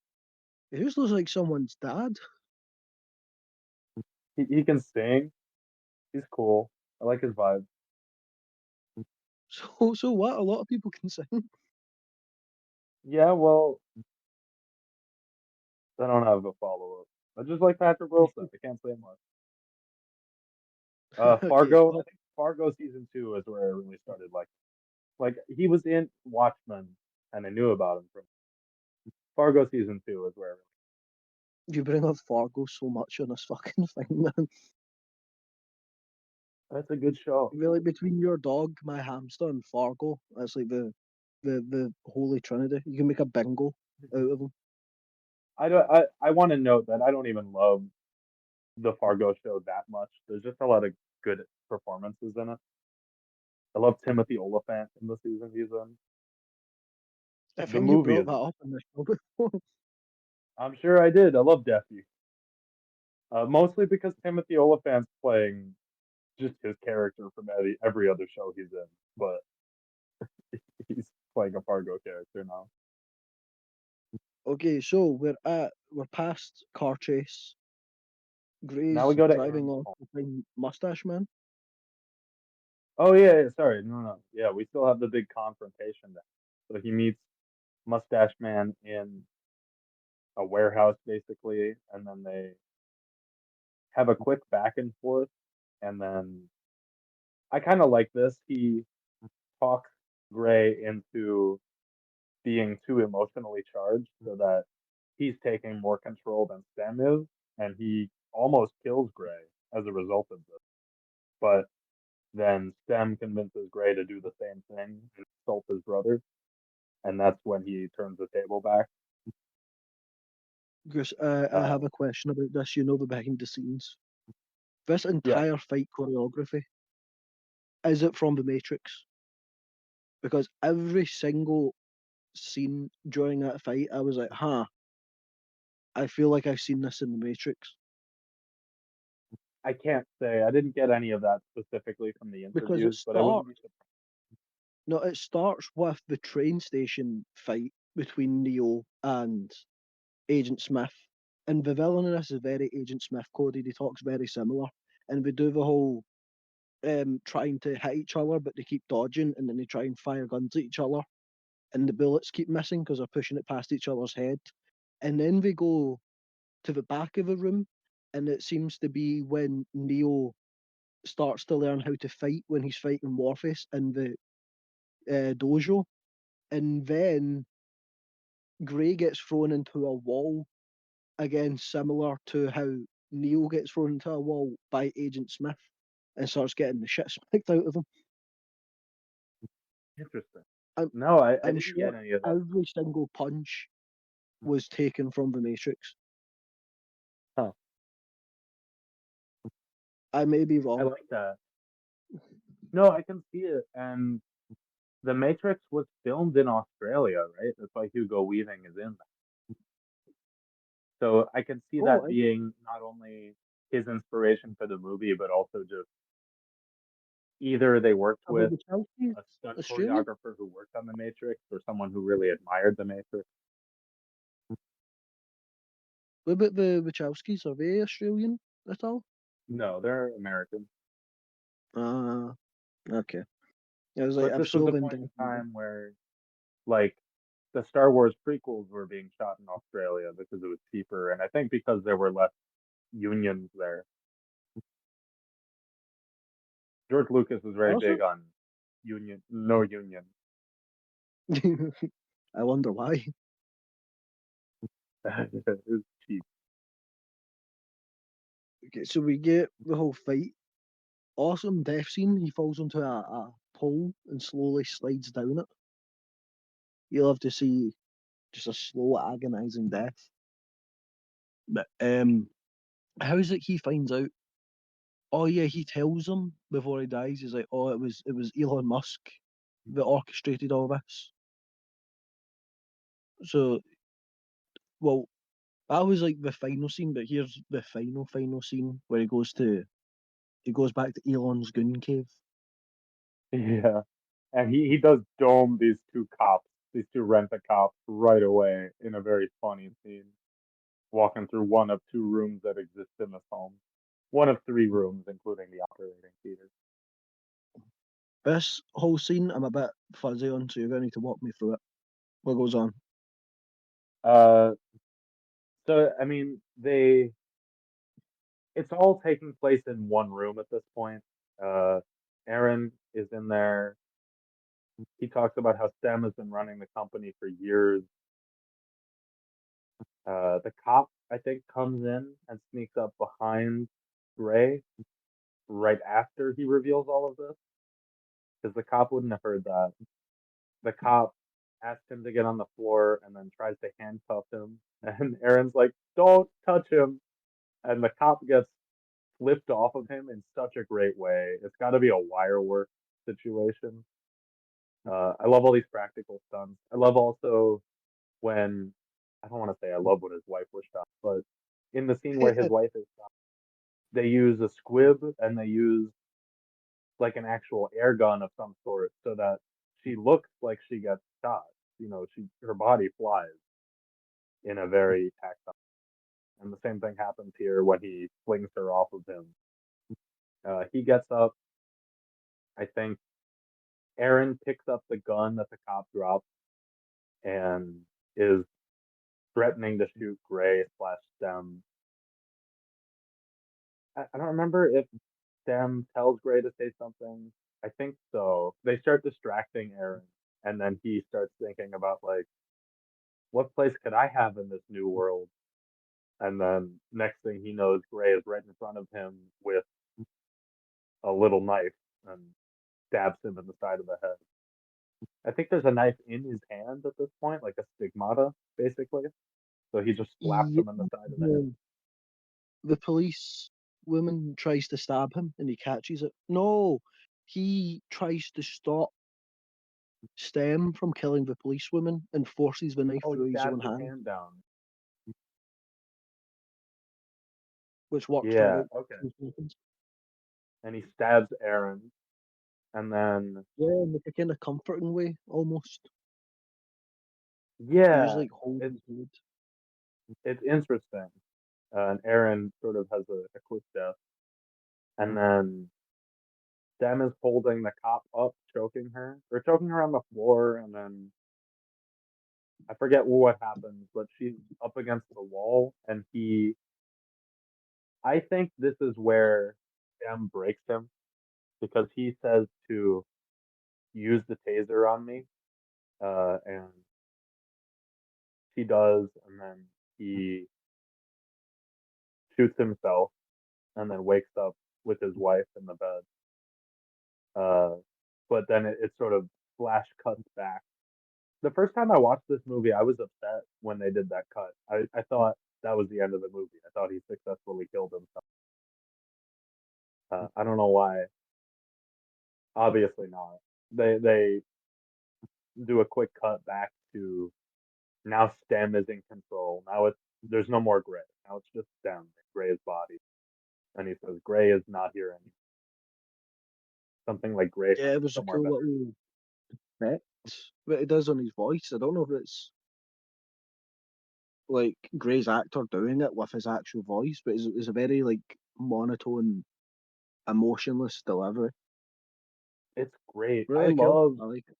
he just looks like someone's dad. He can sing. He's cool. I like his vibe. So what? A lot of people can sing. Yeah, well, I don't have a follow up. I just like Patrick Wilson. I can't say much. Okay, Fargo. I think Fargo season 2 is where I really started like he was in Watchmen, and I knew about him from Fargo season 2 is where you bring up Fargo so much on this fucking thing, man. that's a good show. Really, between your dog, my hamster, and Fargo, that's like the holy trinity. You can make a bingo out of them. I don't. I want to note that I don't even love the Fargo show that much. There's just a lot of good performances in it. I love Timothy Oliphant in the season he's in. I The think you movie brought is. that up in the show before. I'm sure I did. I love Deafy. Mostly because Timothy Oliphant's playing just his character from every other show he's in, but he's playing a Fargo character now. Okay, so we're past car chase. Now we Gray's go to driving Aaron's off home. to find Mustache Man. Oh yeah, sorry, no. Yeah, we still have the big confrontation there. So he meets Mustache Man in a warehouse basically, and then they have a quick back and forth, and then I kind of like this. He talks Gray into being too emotionally charged so that he's taking more control than Stem is, and he almost kills Gray as a result of this. But then Stem convinces Gray to do the same thing and insult his brother, and that's when he turns the table back. Because I Uh, have a question about this. You know the behind the scenes. This yeah, entire fight choreography, is it from the Matrix? Because every single scene during that fight, I was like, huh, I feel like I've seen this in the Matrix. I can't say. I didn't get any of that specifically from the Because it interviews, but I wouldn't starts, be surprised. no, it starts with the train station fight between Neo and Agent Smith. And the villain in this is very Agent Smith coded. He talks very similar. And we do the whole trying to hit each other, but they keep dodging, and then they try and fire guns at each other, and the bullets keep missing because they're pushing it past each other's head. And then we go to the back of the room, and it seems to be when Neo starts to learn how to fight when he's fighting Morpheus in the dojo, and then Gray gets thrown into a wall again, similar to how Neo gets thrown into a wall by Agent Smith and starts getting the shit smacked out of him. Interesting. I'm, No, I I'm didn't get sure any of that. every single punch was taken from the Matrix. Huh. I may be I wrong. like that. No, I can see it. And The Matrix was filmed in Australia, right? That's why Hugo Weaving is in that. So I can see Oh, that being not only his inspiration for the movie, but also just either they worked are the with Wachowskis a stunt Australian? choreographer who worked on The Matrix or someone who really admired The Matrix. What about the Wachowskis? Are they Australian at all? No, they're American. Ah, okay. I was like But this was the absorbing point things. in time where, like, the Star Wars prequels were being shot in Australia because it was cheaper, and I think because there were less unions there. George Lucas was very Also, big on no union. I wonder why. It was cheap. Okay, so we get the whole fight. Awesome death scene. He falls onto a pole and slowly slides down it. You love to see just a slow, agonizing death. But how is it he finds out? Oh yeah, he tells him before he dies. He's like, oh, it was Elon Musk that orchestrated all this. So, well, that was like the final scene, but here's the final scene where he goes back to Elon's goon cave. Yeah. And he does dome these two cops, these two rent-a-cops right away in a very funny scene, walking through one of two rooms that exist in this home. One of three rooms, including the operating theater. This whole scene I'm a bit fuzzy on, so you're gonna need to walk me through it. What goes on? Uh, so I mean, it's all taking place in one room at this point. Uh, Aaron is in there. He talks about how Stem has been running the company for years. The cop, I think, comes in and sneaks up behind Gray right after he reveals all of this, because the cop wouldn't have heard that. The cop asks him to get on the floor and then tries to handcuff him. And Aaron's like, "Don't touch him." And the cop gets flipped off of him in such a great way. It's got to be a wire work situation. I love all these practical stunts. I love also when, I don't want to say I love when his wife was shot, but in the scene where his wife is shot, they use a squib and they use like an actual air gun of some sort so that she looks like she gets shot. Her body flies in a very tactile. And the same thing happens here when he flings her off of him. He gets up. I think Aaron picks up the gun that the cop dropped and is threatening to shoot Gray slash Stem. I don't remember if Stem tells Gray to say something. I think so. They start distracting Aaron, and then he starts thinking about, like, what place could I have in this new world? And then next thing he knows, Gray is right in front of him with a little knife and stabs him in the side of the head. I think there's a knife in his hand at this point, like a stigmata, basically. So he just slaps Yeah, him in the side of the head. the police woman tries to stab him and he catches it. No, he tries to stop Stem from killing the policewoman and forces the knife Oh, he through his own stabs his hand, hand down. which works for Yeah, about okay. 2 seconds. And he stabs Aaron, and then Yeah, in like a kind of comforting way, almost. He was yeah, like holding it's his head. it's interesting. And Aaron sort of has a quick death, and then Dem is holding the cop up, choking her on the floor, and then I forget what happens, but she's up against the wall, and he I think this is where Sam breaks him because he says to use the taser on me, and he does, and then he shoots himself, and then wakes up with his wife in the bed. Uh, but then it sort of flash cuts back. The first time I watched this movie, I was upset when they did that cut. I thought that was the end of the movie. I thought he successfully killed himself. I don't know why. Obviously not. They do a quick cut back to now Stem is in control. Now it's there's no more Gray. Now it's just Stem and Gray's body. And he says Gray is not here anymore. Something like Gray Yeah, it was a somewhere cool better. little effect that it does on his voice. I don't know if it's like Gray's actor doing it with his actual voice, but it's a very like monotone, emotionless delivery. It's great. I Really cool. love I like it.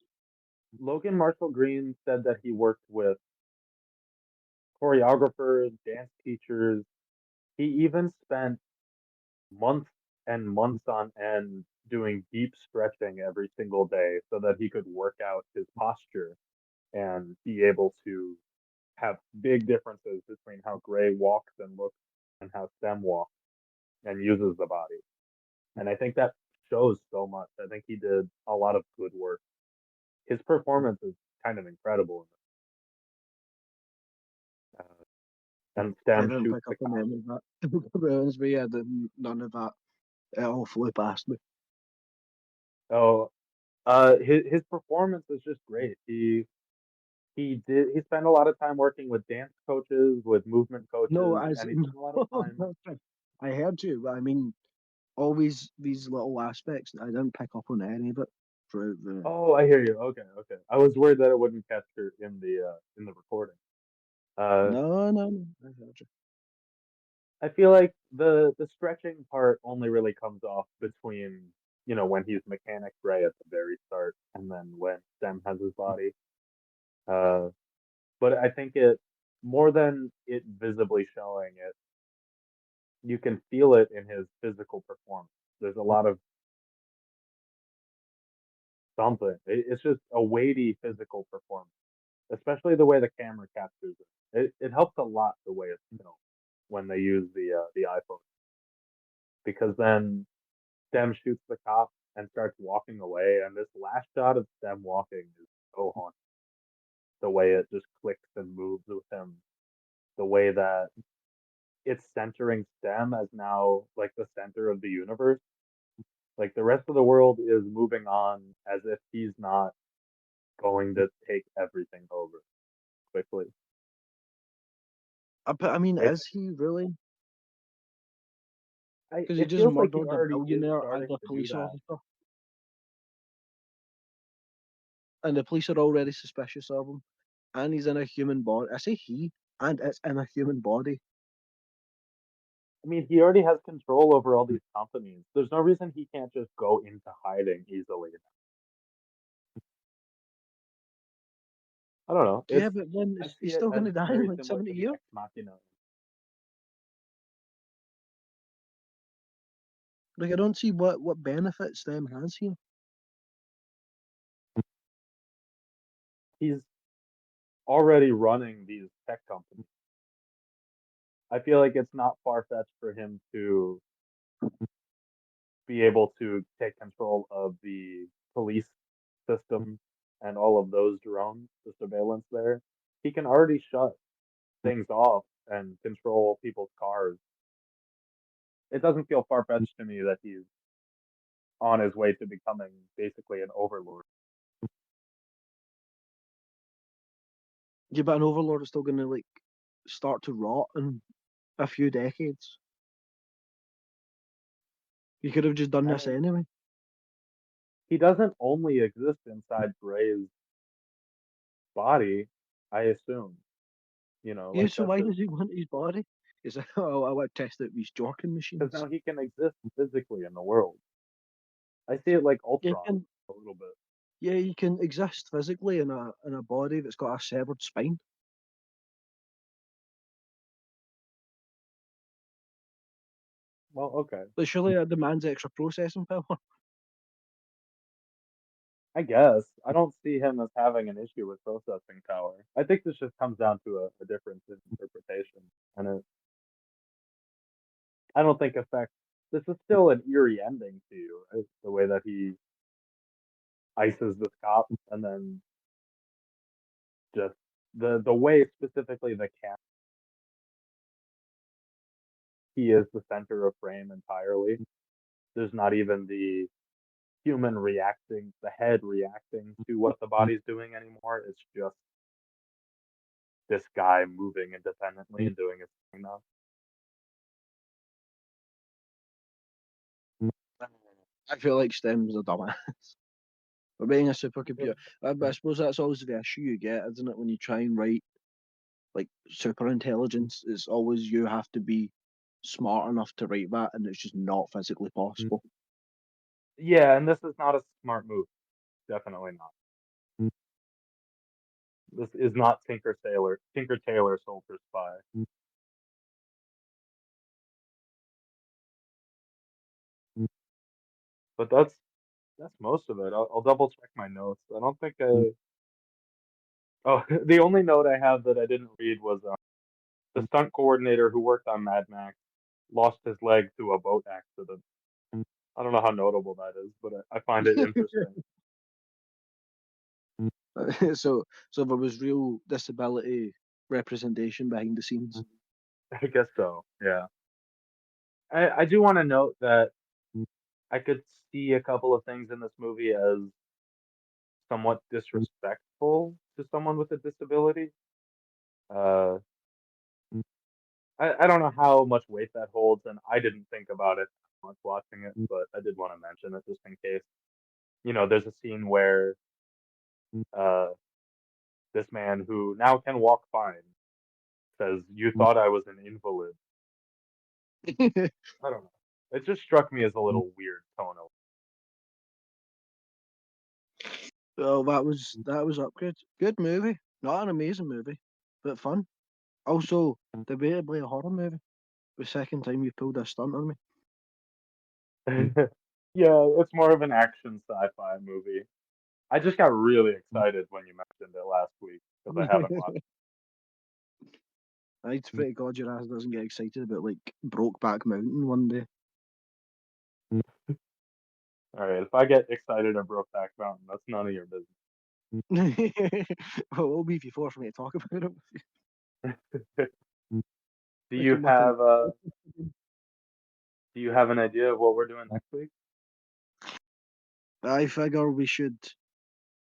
Logan Marshall Green said that he worked with choreographers, dance teachers. He even spent months and months on end doing deep stretching every single day so that he could work out his posture and be able to have big differences between how Gray walks and looks and how Stem walks and uses the body. And I think that shows so much. I think he did a lot of good work. His performance is kind of incredible. And I Stem didn't shoots pick the up on cop. any of that. To be honest with you, I didn't, none of that. It all flew past me. Oh, his performance is just great. He spent a lot of time working with dance coaches, with movement No, coaches, as and he in, spent a lot of time. I heard you, but I mean, always these little aspects. I didn't pick up on any of it throughout the. Oh, I hear you. Okay, okay. I was worried that it wouldn't capture in the recording. Uh, No, no, no. I heard you. I feel like the stretching part only really comes off between when he's Mechanic Gray at the very start, and then when Stem has his body. Uh, but I think it more than it visibly showing it, you can feel it in his physical performance. There's a lot of something. It's just a weighty physical performance, especially the way the camera captures it. It helps a lot the way it's filmed when they use the iPhone because then Stem shoots the cop and starts walking away, and this last shot of Stem walking is so haunting. The way it just clicks and moves with him, the way that it's centering Stem as now like the center of the universe. Like the rest of the world is moving on as if he's not going to take everything over quickly. But I mean, It's is he really? Because he it just feels like he murdered a already is billionaire and starting a to do police that. officer, and the police are already suspicious of him. And he's in a human body. I say he, and it's in a human body. I mean, he already has control over all these companies. There's no reason he can't just go into hiding easily. I don't know. Yeah, but then I see he's it still as going to die in very like similar 70 to the years. Ex Machina. Like, I don't see what benefits them has here. He's already running these tech companies. I feel like it's not far fetched for him to be able to take control of the police system and all of those drones, the surveillance there. He can already shut things off and control people's cars. It doesn't feel far fetched to me that he's on his way to becoming basically an overlord. Yeah, but an overlord is still going to like start to rot in a few decades. You could have just done I this mean, anyway. he doesn't only exist inside Gray's body, I assume. Yeah, Like so that's why it. does he want his body? Is like, oh, I want to test out these jorking Because machines. now he can exist physically in the world. I see it like Yeah, Ultron a little bit. you can exist physically in a body that's got a severed spine. Well, okay. But surely that demands extra processing power. I guess. I don't see him as having an issue with processing power. I think this just comes down to a difference in interpretation. And I don't think affects. This is still an eerie ending to you, right? The way that he ices the cop and then just the way specifically the cat he is the center of frame entirely. There's not even the human reacting, the head reacting to what the body's doing anymore. It's just this guy moving independently and doing his thing now. I feel like STEM's a dumbass for being a supercomputer. But I suppose that's always the issue you get, isn't it? When you try and write like super intelligence, it's always you have to be smart enough to write that, and it's just not physically possible. Yeah, and this is not a smart move. Definitely not. This is not Tinker Tailor Soldier Spy. But that's most of it. I'll double check my notes. I don't think I. Oh, the only note I have that I didn't read was the stunt coordinator who worked on Mad Max lost his leg to a boat accident. I don't know how notable that is, but I find it interesting. So there was real disability representation behind the scenes. I guess so. Yeah. I do want to note that I could see a couple of things in this movie as somewhat disrespectful to someone with a disability. Uh, I don't know how much weight that holds, and I didn't think about it much watching it, but I did want to mention it just in case. There's a scene where uh, this man who now can walk fine says, "You thought I was an invalid." I don't know. It just struck me as a little weird tonal. Well, that was upgrade. Good movie, not an amazing movie, but fun. Also, debatably a horror movie. The second time you pulled a stunt on Yeah, it's more of an action sci-fi movie. I just got really excited when you mentioned it last week because I me. haven't watched. I'd pretty God your ass doesn't get excited about like Brokeback Mountain one day. All right, if I get excited at Brokeback Mountain, that's none of your Well, it'll be if you force me to talk about it. business. Do Like you in my have uh do you have an idea of what we're doing next week? I figure we should.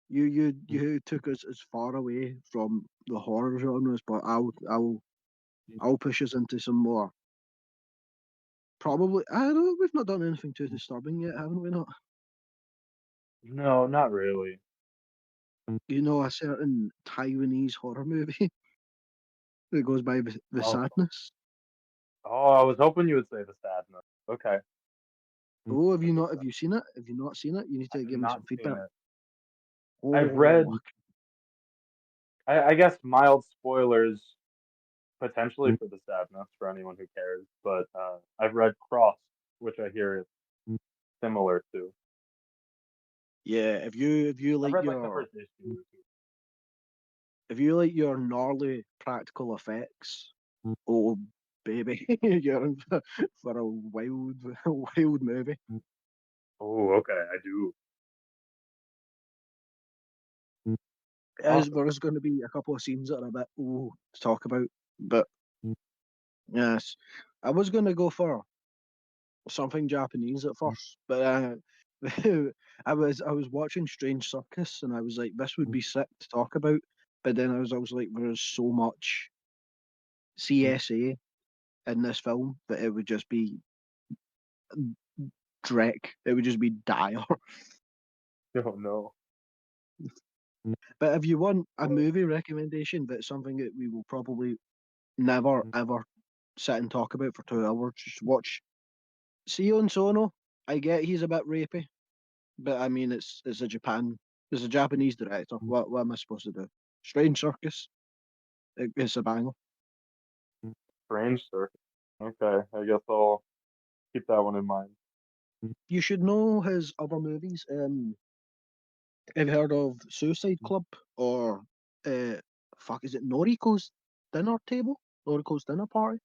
You took us as far away from the horror genres, but I'll push us into some more. Probably, I don't know. We've not done anything too disturbing yet, haven't we? Not. No, not really. You know, a certain Taiwanese horror movie that goes by the Oh, Sadness. I was hoping you would say the sadness. Okay, Oh, have you that's not? Have acceptable. you seen it? Have you not seen it? You need to I've give me not some seen feedback. it. I've Oh, read, I guess, mild spoilers potentially for the sadness for anyone who cares, but I've read Cross, which I hear is similar to. yeah. If you I've like read like the your first issue or two. if you like your gnarly practical effects, oh baby, you're in for a wild wild movie. Oh, okay, I do. Awesome. There's going to be a couple of scenes that are a bit to talk about, but yes, I was going to go for something Japanese at first, but I was watching Strange Circus and I was like, this would be sick to talk about, but then I was like, there's so much CSA in this film that it would just be Drek. It would just be dire. Oh no. But if you want a Well, movie recommendation, that's something that we will probably never ever sit and talk about for 2 hours. Just watch Sion Sono. I get he's a bit rapey, but I mean it's a Japanese director. What am I supposed to do? Strange Circus. It's a banger. Strange circus. Okay, I guess Keep that one in mind. You should know his other movies. Have you heard of Suicide Club or fuck? Is it Noriko's Dinner Table? Noriko's Dinner Party?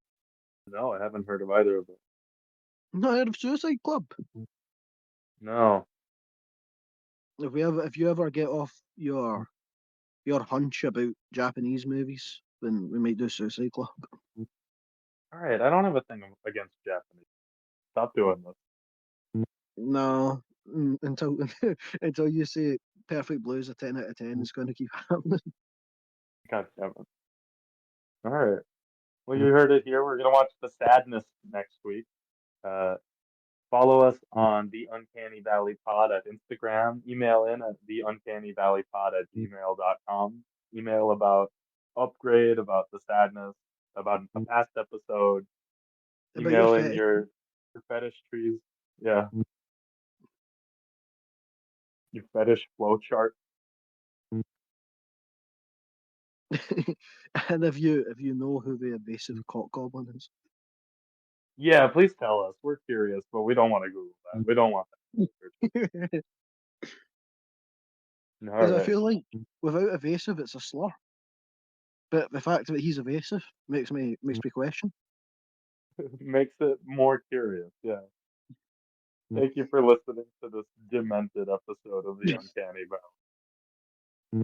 No, I haven't heard of either of them. Not heard of Suicide Club. No. If you ever get off your hunch about Japanese movies, then we might do Suicide Club. All right, I don't have a thing against Japanese. Stop doing this. No, until until you say Perfect Blue is a 10 out of 10, it's going to keep happening. God damn it. All right. Well, you heard it here. We're gonna watch The Sadness next week. Uh, Follow us on the Uncanny Valley Pod at Instagram. Email in at theuncannyvalleypod@gmail.com. Email about Upgrade, about The Sadness, about a past episode. About your Email in fetish. your fetish trees. Yeah, your fetish flow chart. And if you know who the evasive cock goblin is. Yeah, please tell us. We're curious, but we don't want to Google that. We don't want that. Because All I right. feel like without evasive, it's a slur. But the fact that he's evasive makes me question. Makes it more curious. Yeah. Thank you for listening to this demented episode of the Uncanny Valley.